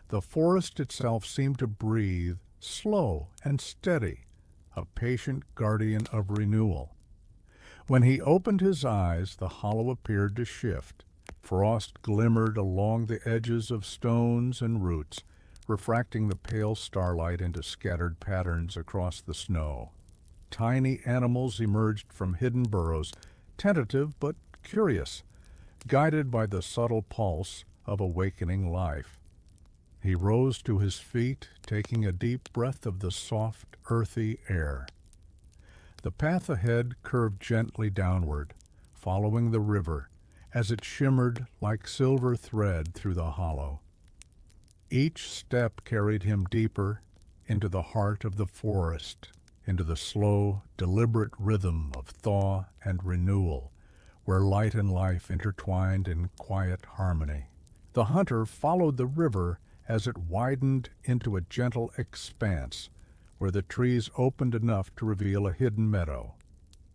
The forest itself seemed to breathe, slow and steady, a patient guardian of renewal. When he opened his eyes, the hollow appeared to shift. Frost glimmered along the edges of stones and roots, refracting the pale starlight into scattered patterns across the snow. Tiny animals emerged from hidden burrows, tentative but curious, guided by the subtle pulse of awakening life. He rose to his feet, taking a deep breath of the soft, earthy air. The path ahead curved gently downward, following the river, as it shimmered like silver thread through the hollow. Each step carried him deeper into the heart of the forest, into the slow, deliberate rhythm of thaw and renewal, where light and life intertwined in quiet harmony. The hunter followed the river as it widened into a gentle expanse, where the trees opened enough to reveal a hidden meadow.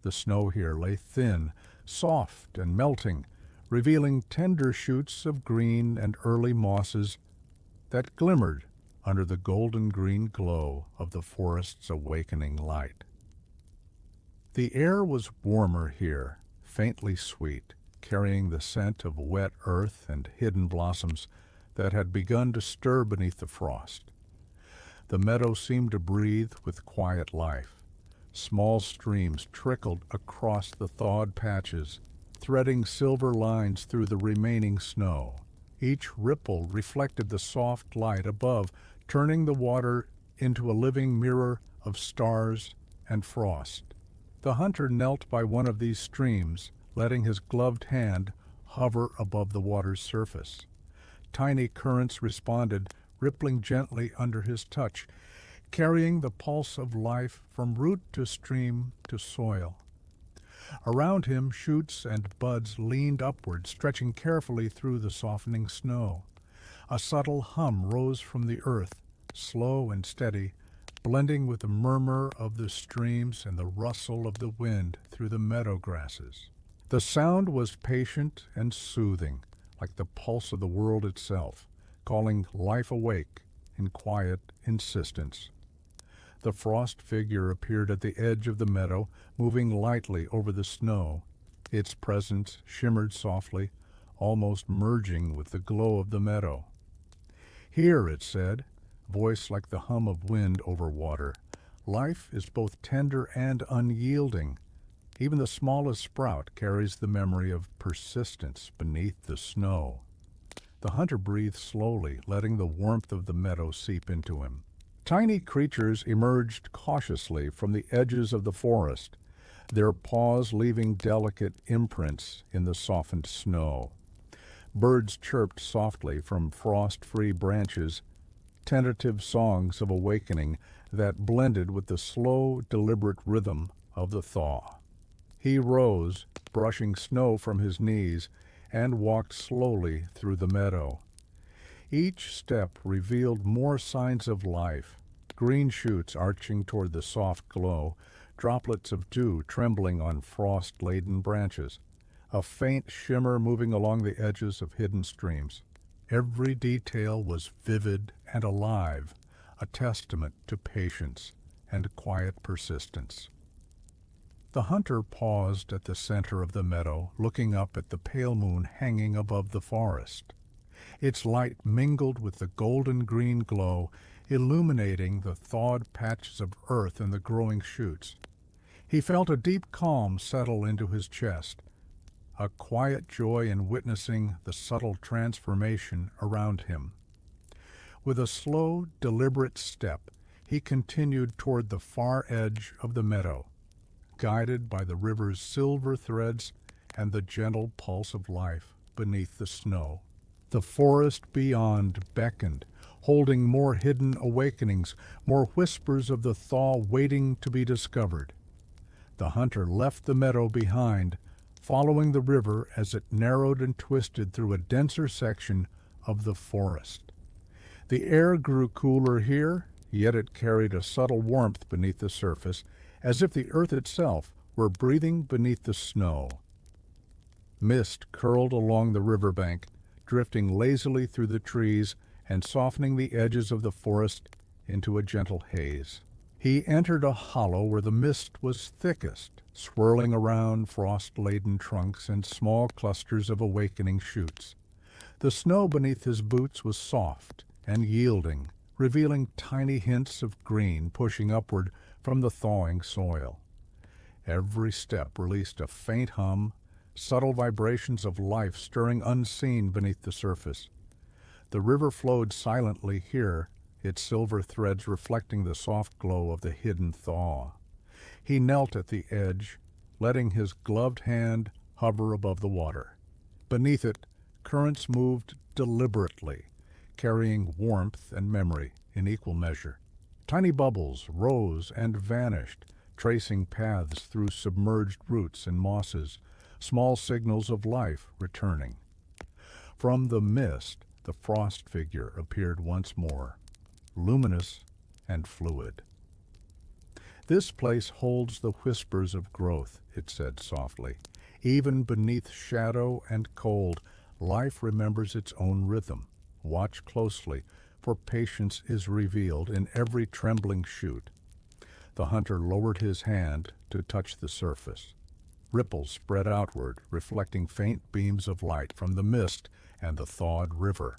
The snow here lay thin, soft and melting, revealing tender shoots of green and early mosses that glimmered under the golden-green glow of the forest's awakening light. The air was warmer here, faintly sweet, carrying the scent of wet earth and hidden blossoms that had begun to stir beneath the frost. The meadow seemed to breathe with quiet life. Small streams trickled across the thawed patches, threading silver lines through the remaining snow. Each ripple reflected the soft light above, turning the water into a living mirror of stars and frost. The hunter knelt by one of these streams, letting his gloved hand hover above the water's surface. Tiny currents responded, rippling gently under his touch, carrying the pulse of life from root to stream to soil. Around him, shoots and buds leaned upward, stretching carefully through the softening snow. A subtle hum rose from the earth, slow and steady, blending with the murmur of the streams and the rustle of the wind through the meadow grasses. The sound was patient and soothing, like the pulse of the world itself, calling life awake in quiet insistence. The frost figure appeared at the edge of the meadow, moving lightly over the snow. Its presence shimmered softly, almost merging with the glow of the meadow. "Here," it said, voice like the hum of wind over water, "life is both tender and unyielding. Even the smallest sprout carries the memory of persistence beneath the snow." The hunter breathed slowly, letting the warmth of the meadow seep into him. Tiny creatures emerged cautiously from the edges of the forest, their paws leaving delicate imprints in the softened snow. Birds chirped softly from frost-free branches, tentative songs of awakening that blended with the slow, deliberate rhythm of the thaw. He rose, brushing snow from his knees, and walked slowly through the meadow. Each step revealed more signs of life, green shoots arching toward the soft glow, droplets of dew trembling on frost-laden branches, a faint shimmer moving along the edges of hidden streams. Every detail was vivid and alive, a testament to patience and quiet persistence. The hunter paused at the center of the meadow, looking up at the pale moon hanging above the forest. Its light mingled with the golden-green glow, illuminating the thawed patches of earth and the growing shoots. He felt a deep calm settle into his chest, a quiet joy in witnessing the subtle transformation around him. With a slow, deliberate step, he continued toward the far edge of the meadow, guided by the river's silver threads and the gentle pulse of life beneath the snow. The forest beyond beckoned, holding more hidden awakenings, more whispers of the thaw waiting to be discovered. The hunter left the meadow behind, following the river as it narrowed and twisted through a denser section of the forest. The air grew cooler here, yet it carried a subtle warmth beneath the surface, as if the earth itself were breathing beneath the snow. Mist curled along the riverbank, drifting lazily through the trees and softening the edges of the forest into a gentle haze. He entered a hollow where the mist was thickest, swirling around frost-laden trunks and small clusters of awakening shoots. The snow beneath his boots was soft and yielding, revealing tiny hints of green pushing upward from the thawing soil. Every step released a faint hum, subtle vibrations of life stirring unseen beneath the surface. The river flowed silently here, its silver threads reflecting the soft glow of the hidden thaw. He knelt at the edge, letting his gloved hand hover above the water. Beneath it, currents moved deliberately, carrying warmth and memory in equal measure. Tiny bubbles rose and vanished, tracing paths through submerged roots and mosses, small signals of life returning. From the mist, the frost figure appeared once more, luminous and fluid. "This place holds the whispers of growth," it said softly. "Even beneath shadow and cold, life remembers its own rhythm. Watch closely, for patience is revealed in every trembling shoot." The hunter lowered his hand to touch the surface. Ripples spread outward, reflecting faint beams of light from the mist and the thawed river.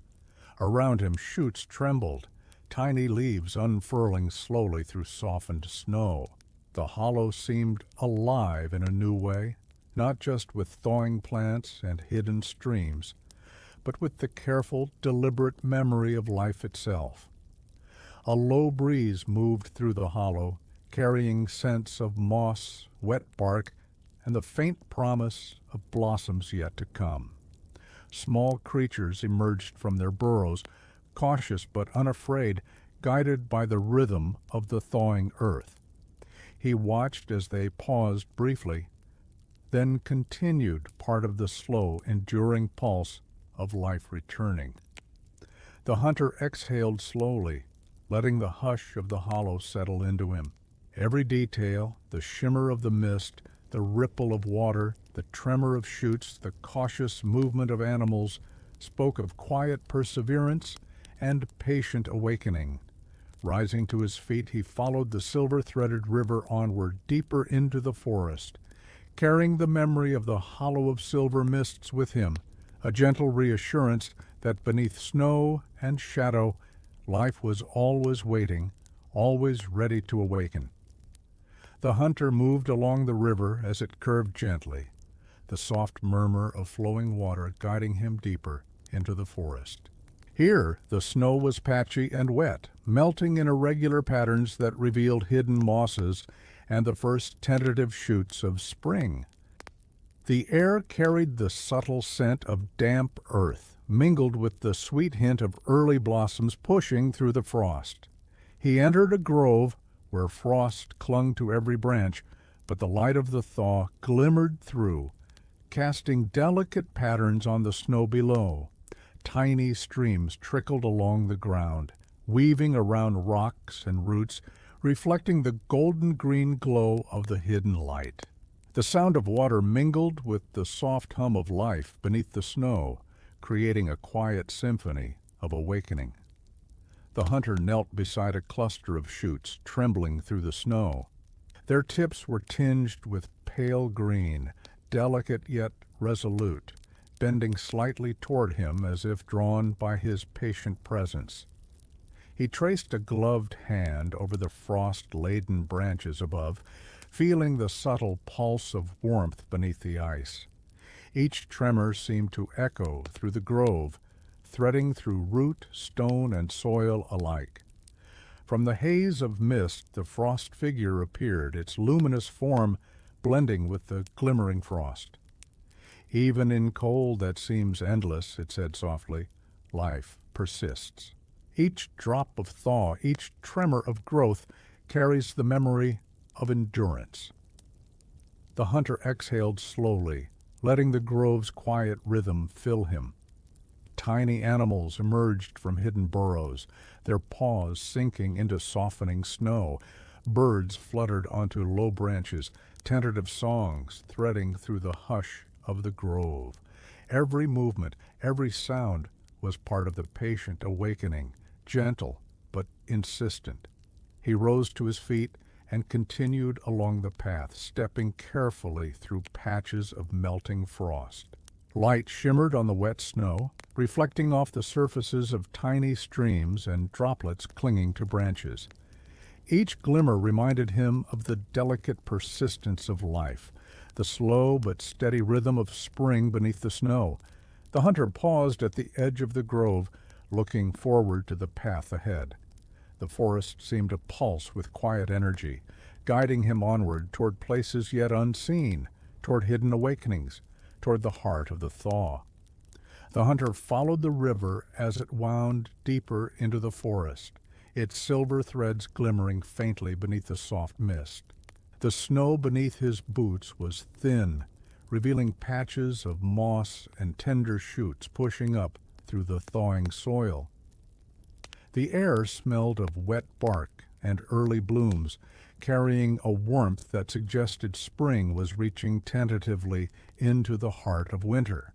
Around him, shoots trembled, tiny leaves unfurling slowly through softened snow. The hollow seemed alive in a new way, not just with thawing plants and hidden streams, but with the careful, deliberate memory of life itself. A low breeze moved through the hollow, carrying scents of moss, wet bark, and the faint promise of blossoms yet to come. Small creatures emerged from their burrows, cautious but unafraid, guided by the rhythm of the thawing earth. He watched as they paused briefly, then continued part of the slow, enduring pulse of life returning. The hunter exhaled slowly, letting the hush of the hollow settle into him. Every detail, the shimmer of the mist, the ripple of water, the tremor of shoots, the cautious movement of animals, spoke of quiet perseverance and patient awakening. Rising to his feet, he followed the silver-threaded river onward, deeper into the forest, carrying the memory of the hollow of silver mists with him, a gentle reassurance that beneath snow and shadow, life was always waiting, always ready to awaken. The hunter moved along the river as it curved gently, the soft murmur of flowing water guiding him deeper into the forest. Here, the snow was patchy and wet, melting in irregular patterns that revealed hidden mosses and the first tentative shoots of spring. The air carried the subtle scent of damp earth, mingled with the sweet hint of early blossoms pushing through the frost. He entered a grove where frost clung to every branch, but the light of the thaw glimmered through, casting delicate patterns on the snow below. Tiny streams trickled along the ground, weaving around rocks and roots, reflecting the golden-green glow of the hidden light. The sound of water mingled with the soft hum of life beneath the snow, creating a quiet symphony of awakening. The hunter knelt beside a cluster of shoots trembling through the snow. Their tips were tinged with pale green, delicate yet resolute, bending slightly toward him as if drawn by his patient presence. He traced a gloved hand over the frost-laden branches above, feeling the subtle pulse of warmth beneath the ice. Each tremor seemed to echo through the grove, threading through root, stone, and soil alike. From the haze of mist the frost figure appeared, its luminous form blending with the glimmering frost. "Even in cold that seems endless," it said softly, "life persists. Each drop of thaw, each tremor of growth carries the memory of endurance." The hunter exhaled slowly, letting the grove's quiet rhythm fill him. Tiny animals emerged from hidden burrows, their paws sinking into softening snow. Birds fluttered onto low branches, tentative songs threading through the hush of the grove. Every movement, every sound was part of the patient awakening, gentle but insistent. He rose to his feet and continued along the path, stepping carefully through patches of melting frost. Light shimmered on the wet snow, reflecting off the surfaces of tiny streams and droplets clinging to branches. Each glimmer reminded him of the delicate persistence of life, the slow but steady rhythm of spring beneath the snow. The hunter paused at the edge of the grove, looking forward to the path ahead. The forest seemed to pulse with quiet energy, guiding him onward toward places yet unseen, toward hidden awakenings, toward the heart of the thaw. The hunter followed the river as it wound deeper into the forest, its silver threads glimmering faintly beneath the soft mist. The snow beneath his boots was thin, revealing patches of moss and tender shoots pushing up through the thawing soil. The air smelled of wet bark and early blooms, carrying a warmth that suggested spring was reaching tentatively into the heart of winter.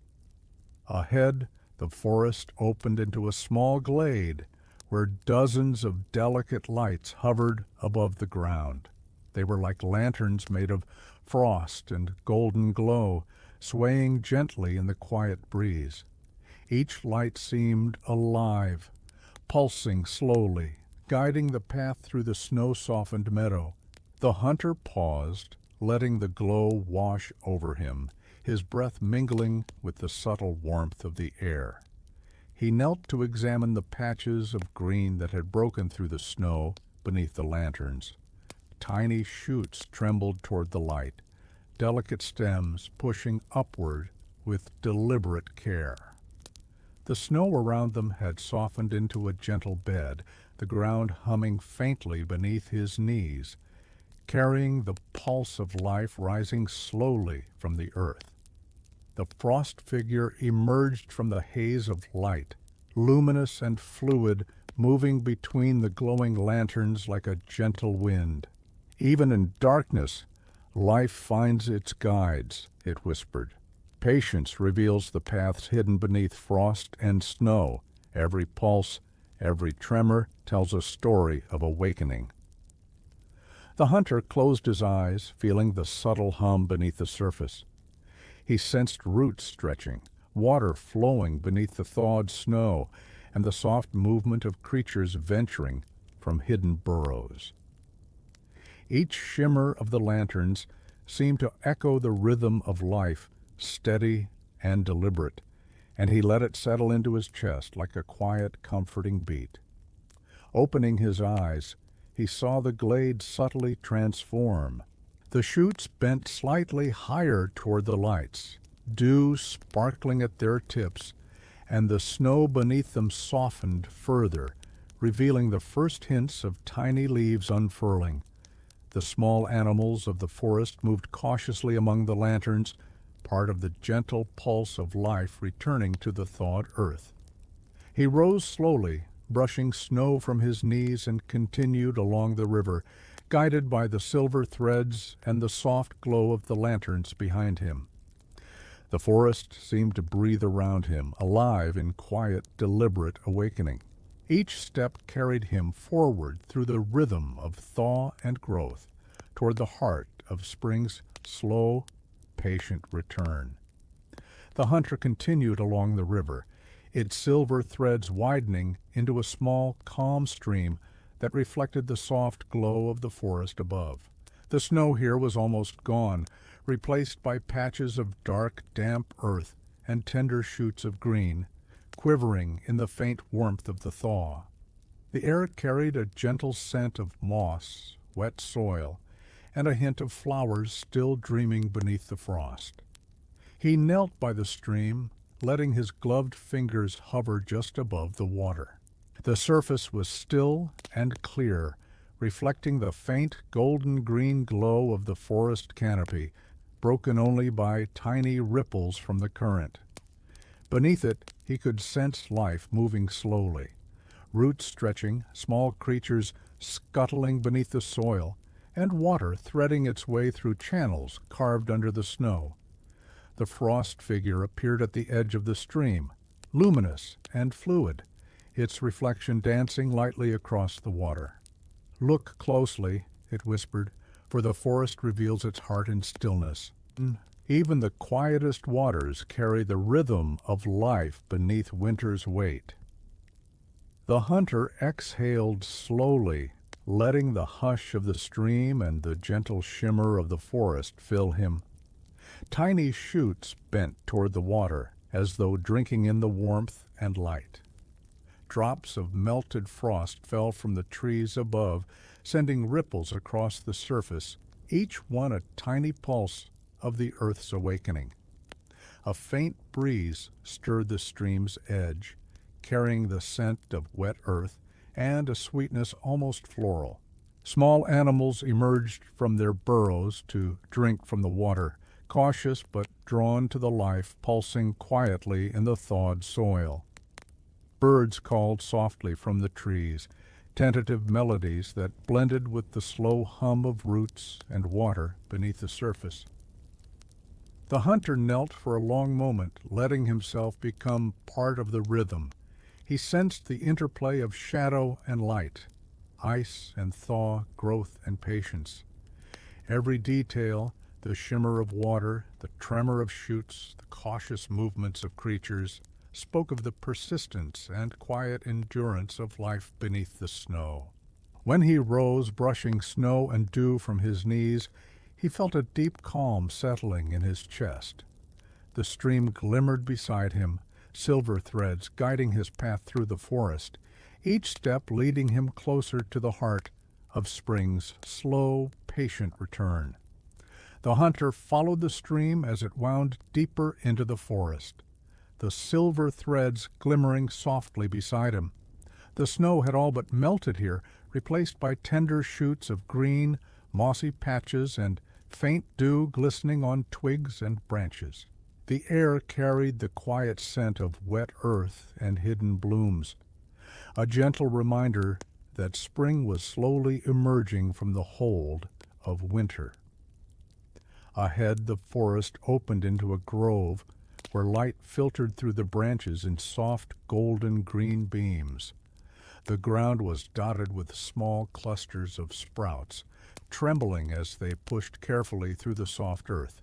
Ahead, the forest opened into a small glade where dozens of delicate lights hovered above the ground. They were like lanterns made of frost and golden glow, swaying gently in the quiet breeze. Each light seemed alive, pulsing slowly, guiding the path through the snow-softened meadow. The hunter paused, letting the glow wash over him, his breath mingling with the subtle warmth of the air. He knelt to examine the patches of green that had broken through the snow beneath the lanterns. Tiny shoots trembled toward the light, delicate stems pushing upward with deliberate care. The snow around them had softened into a gentle bed, the ground humming faintly beneath his knees, carrying the pulse of life rising slowly from the earth. The frost figure emerged from the haze of light, luminous and fluid, moving between the glowing lanterns like a gentle wind. Even in darkness, life finds its guides, it whispered. Patience reveals the paths hidden beneath frost and snow. Every pulse, every tremor tells a story of awakening. The hunter closed his eyes, feeling the subtle hum beneath the surface. He sensed roots stretching, water flowing beneath the thawed snow, and the soft movement of creatures venturing from hidden burrows. Each shimmer of the lanterns seemed to echo the rhythm of life, steady and deliberate, and he let it settle into his chest like a quiet, comforting beat. Opening his eyes, he saw the glade subtly transform. The shoots bent slightly higher toward the lights, dew sparkling at their tips, and the snow beneath them softened further, revealing the first hints of tiny leaves unfurling. The small animals of the forest moved cautiously among the lanterns, part of the gentle pulse of life returning to the thawed earth. He rose slowly, brushing snow from his knees, and continued along the river, guided by the silver threads and the soft glow of the lanterns behind him. The forest seemed to breathe around him, alive in quiet, deliberate awakening. Each step carried him forward through the rhythm of thaw and growth, toward the heart of spring's slow, patient return. The hunter continued along the river, its silver threads widening into a small, calm stream that reflected the soft glow of the forest above. The snow here was almost gone, replaced by patches of dark, damp earth and tender shoots of green, quivering in the faint warmth of the thaw. The air carried a gentle scent of moss, wet soil, and a hint of flowers still dreaming beneath the frost. He knelt by the stream, letting his gloved fingers hover just above the water. The surface was still and clear, reflecting the faint golden-green glow of the forest canopy, broken only by tiny ripples from the current. Beneath it, he could sense life moving slowly, roots stretching, small creatures scuttling beneath the soil, and water threading its way through channels carved under the snow. The frost figure appeared at the edge of the stream, luminous and fluid, its reflection dancing lightly across the water. "Look closely," it whispered, "for the forest reveals its heart in stillness. Even the quietest waters carry the rhythm of life beneath winter's weight." The hunter exhaled slowly, letting the hush of the stream and the gentle shimmer of the forest fill him. Tiny shoots bent toward the water, as though drinking in the warmth and light. Drops of melted frost fell from the trees above, sending ripples across the surface, each one a tiny pulse of the earth's awakening. A faint breeze stirred the stream's edge, carrying the scent of wet earth and a sweetness almost floral. Small animals emerged from their burrows to drink from the water, cautious but drawn to the life pulsing quietly in the thawed soil. Birds called softly from the trees, tentative melodies that blended with the slow hum of roots and water beneath the surface. The hunter knelt for a long moment, letting himself become part of the rhythm. He sensed the interplay of shadow and light, ice and thaw, growth and patience. Every detail, the shimmer of water, the tremor of shoots, the cautious movements of creatures, spoke of the persistence and quiet endurance of life beneath the snow. When he rose, brushing snow and dew from his knees, He felt a deep calm settling in his chest. The stream glimmered beside him, silver threads guiding his path through the forest, each step leading him closer to the heart of spring's slow, patient return. The hunter followed the stream as it wound deeper into the forest, the silver threads glimmering softly beside him. The snow had all but melted here, replaced by tender shoots of green, mossy patches and faint dew glistening on twigs and branches. The air carried the quiet scent of wet earth and hidden blooms, a gentle reminder that spring was slowly emerging from the hold of winter. Ahead, the forest opened into a grove where light filtered through the branches in soft golden green beams. The ground was dotted with small clusters of sprouts, trembling as they pushed carefully through the soft earth.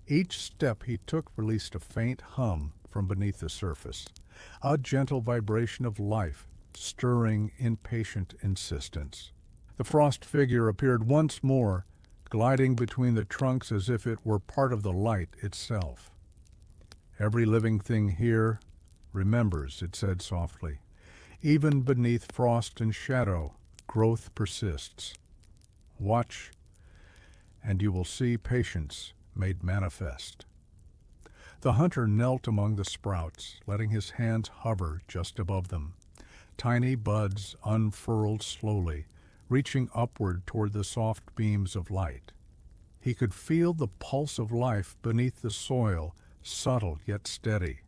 Each step he took released a faint hum from beneath the surface, a gentle vibration of life stirring in patient insistence. The frost figure appeared once more, gliding between the trunks as if it were part of the light itself. "Every living thing here remembers," it said softly. "Even beneath frost and shadow, growth persists. Watch, and you will see patience made manifest." The hunter knelt among the sprouts, letting his hands hover just above them. Tiny buds unfurled slowly, reaching upward toward the soft beams of light. He could feel the pulse of life beneath the soil, subtle yet steady,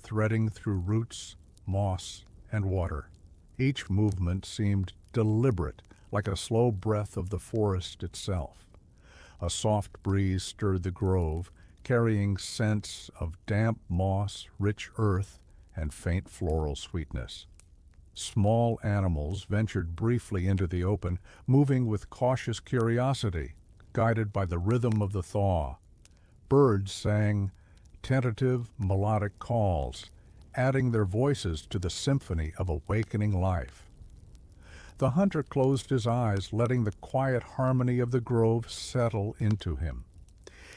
threading through roots, moss, and water. Each movement seemed deliberate, like a slow breath of the forest itself. A soft breeze stirred the grove, carrying scents of damp moss, rich earth, and faint floral sweetness. Small animals ventured briefly into the open, moving with cautious curiosity, guided by the rhythm of the thaw. Birds sang tentative, melodic calls, adding their voices to the symphony of awakening life. The hunter closed his eyes, letting the quiet harmony of the grove settle into him.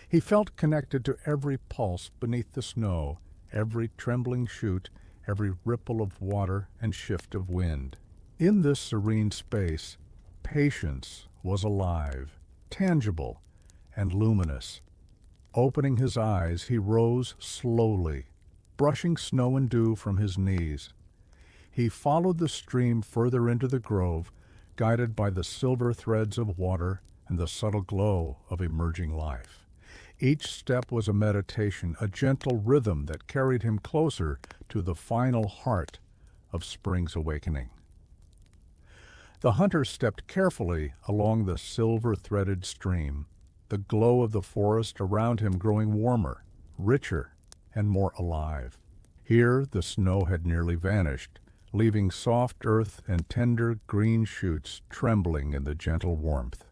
He felt connected to every pulse beneath the snow, every trembling shoot, every ripple of water and shift of wind. In this serene space, patience was alive, tangible, and luminous. Opening his eyes, he rose slowly, brushing snow and dew from his knees. He followed the stream further into the grove, guided by the silver threads of water and the subtle glow of emerging life. Each step was a meditation, a gentle rhythm that carried him closer to the final heart of spring's awakening. The hunter stepped carefully along the silver-threaded stream, the glow of the forest around him growing warmer, richer, and more alive. Here the snow had nearly vanished, leaving soft earth and tender green shoots trembling in the gentle warmth.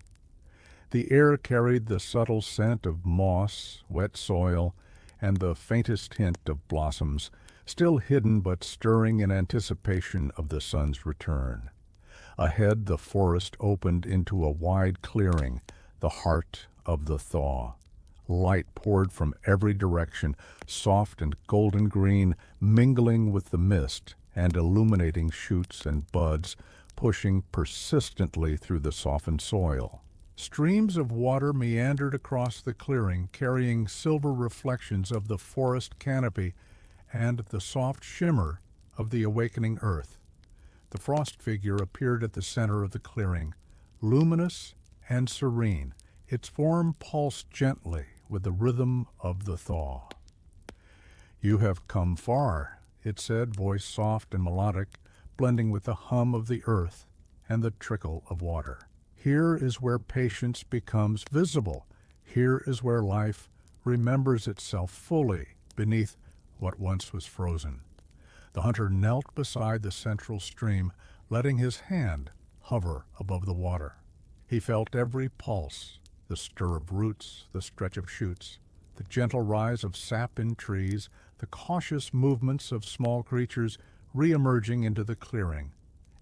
The air carried the subtle scent of moss, wet soil, and the faintest hint of blossoms, still hidden but stirring in anticipation of the sun's return. Ahead, the forest opened into a wide clearing, the heart of the thaw. Light poured from every direction, soft and golden green, mingling with the mist and illuminating shoots and buds, pushing persistently through the softened soil. Streams of water meandered across the clearing, carrying silver reflections of the forest canopy and the soft shimmer of the awakening earth. The frost figure appeared at the center of the clearing, luminous and serene. Its form pulsed gently with the rhythm of the thaw. "You have come far," it said, voice soft and melodic, blending with the hum of the earth and the trickle of water. "Here is where patience becomes visible. Here is where life remembers itself fully beneath what once was frozen." The hunter knelt beside the central stream, letting his hand hover above the water. He felt every pulse, the stir of roots, the stretch of shoots, the gentle rise of sap in trees, the cautious movements of small creatures re-emerging into the clearing.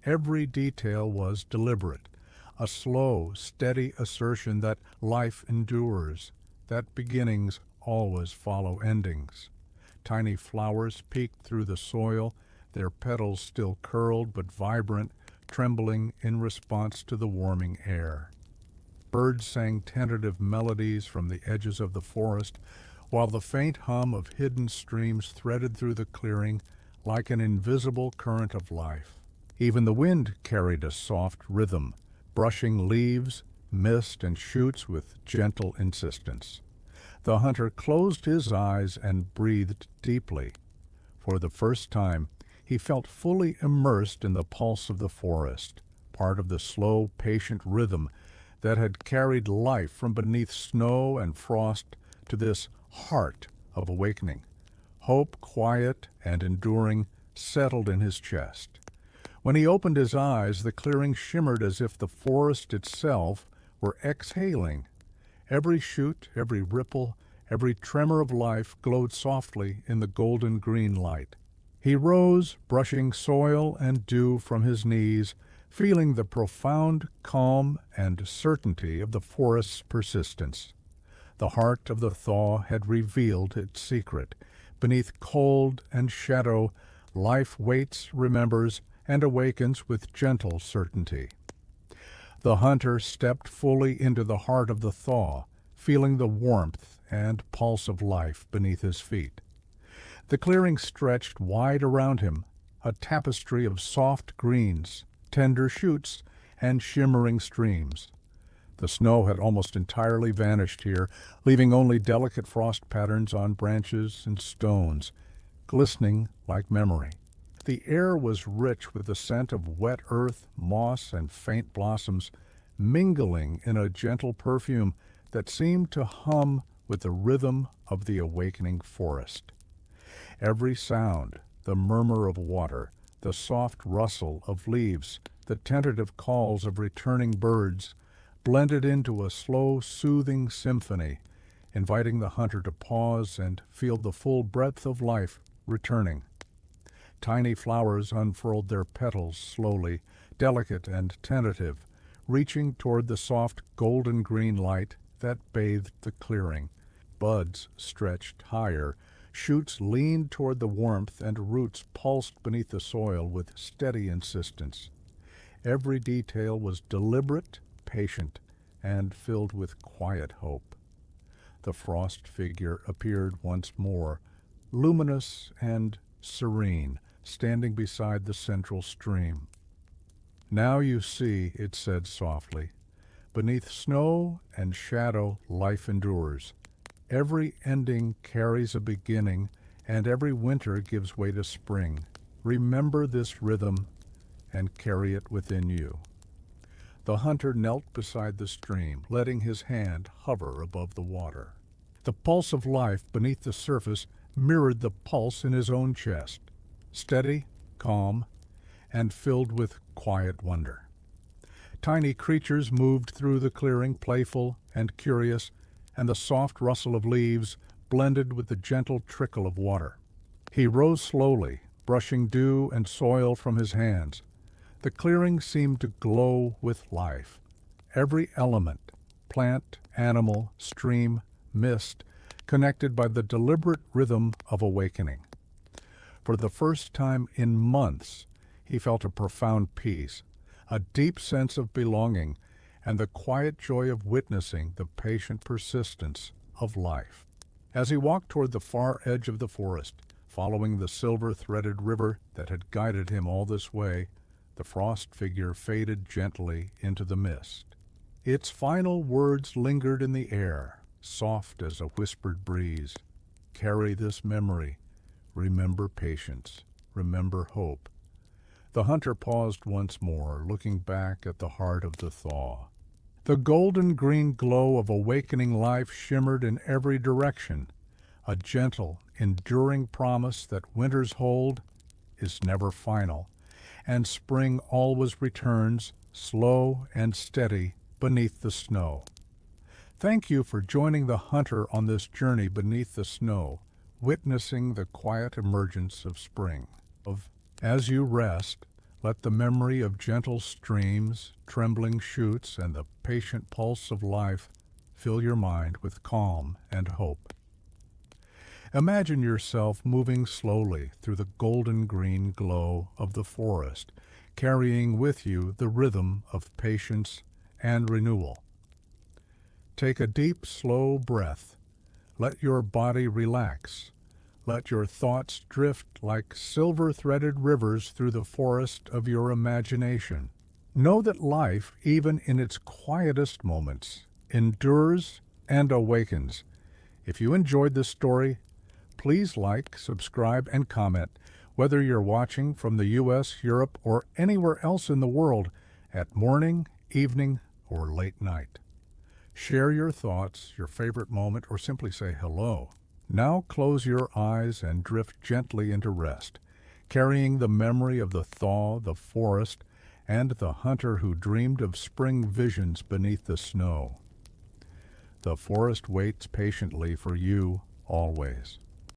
Every detail was deliberate, a slow, steady assertion that life endures, that beginnings always follow endings. Tiny flowers peeked through the soil, their petals still curled but vibrant, trembling in response to the warming air. Birds sang tentative melodies from the edges of the forest, while the faint hum of hidden streams threaded through the clearing like an invisible current of life. Even the wind carried a soft rhythm, brushing leaves, mist, and shoots with gentle insistence. The hunter closed his eyes and breathed deeply. For the first time, he felt fully immersed in the pulse of the forest, part of the slow, patient rhythm that had carried life from beneath snow and frost to this heart of awakening. Hope, quiet and enduring, settled in his chest. When he opened his eyes, the clearing shimmered as if the forest itself were exhaling. Every shoot, every ripple, every tremor of life glowed softly in the golden green light. He rose, brushing soil and dew from his knees, feeling the profound calm and certainty of the forest's persistence. The heart of the thaw had revealed its secret. Beneath cold and shadow, life waits, remembers, and awakens with gentle certainty. The hunter stepped fully into the heart of the thaw, feeling the warmth and pulse of life beneath his feet. The clearing stretched wide around him, a tapestry of soft greens, tender shoots, and shimmering streams. The snow had almost entirely vanished here, leaving only delicate frost patterns on branches and stones, glistening like memory. The air was rich with the scent of wet earth, moss, and faint blossoms, mingling in a gentle perfume that seemed to hum with the rhythm of the awakening forest. Every sound, the murmur of water, the soft rustle of leaves, the tentative calls of returning birds, blended into a slow, soothing symphony, inviting the hunter to pause and feel the full breadth of life returning. Tiny flowers unfurled their petals slowly, delicate and tentative, reaching toward the soft golden green light that bathed the clearing. Buds stretched higher, shoots leaned toward the warmth, and roots pulsed beneath the soil with steady insistence. Every detail was deliberate, patient, and filled with quiet hope. The frost figure appeared once more, luminous and serene, standing beside the central stream. "Now you see," it said softly, "beneath snow and shadow life endures. Every ending carries a beginning, and every winter gives way to spring. Remember this rhythm and carry it within you." The hunter knelt beside the stream, letting his hand hover above the water. The pulse of life beneath the surface mirrored the pulse in his own chest, steady, calm, and filled with quiet wonder. Tiny creatures moved through the clearing, playful and curious, and the soft rustle of leaves blended with the gentle trickle of water. He rose slowly, brushing dew and soil from his hands. The clearing seemed to glow with life. Every element, plant, animal, stream, mist, connected by the deliberate rhythm of awakening. For the first time in months, he felt a profound peace, a deep sense of belonging, and the quiet joy of witnessing the patient persistence of life. As he walked toward the far edge of the forest, following the silver-threaded river that had guided him all this way, the frost figure faded gently into the mist. Its final words lingered in the air, soft as a whispered breeze. "Carry this memory. Remember patience. Remember hope." The hunter paused once more, looking back at the heart of the thaw. The golden-green glow of awakening life shimmered in every direction, a gentle, enduring promise that winter's hold is never final, and spring always returns, slow and steady, beneath the snow. Thank you for joining the hunter on this journey beneath the snow, witnessing the quiet emergence of spring. As you rest, Let the memory of gentle streams, trembling shoots, and the patient pulse of life fill your mind with calm and hope. Imagine yourself moving slowly through the golden green glow of the forest, carrying with you the rhythm of patience and renewal. Take a deep, slow breath. Let your body relax. Let your thoughts drift like silver-threaded rivers through the forest of your imagination. Know that life, even in its quietest moments, endures and awakens. If you enjoyed this story, please like, subscribe, and comment, whether you're watching from the U.S., Europe, or anywhere else in the world, at morning, evening, or late night. Share your thoughts, your favorite moment, or simply say hello. Now close your eyes and drift gently into rest, carrying the memory of the thaw, the forest, and the hunter who dreamed of spring visions beneath the snow. The forest waits patiently for you always.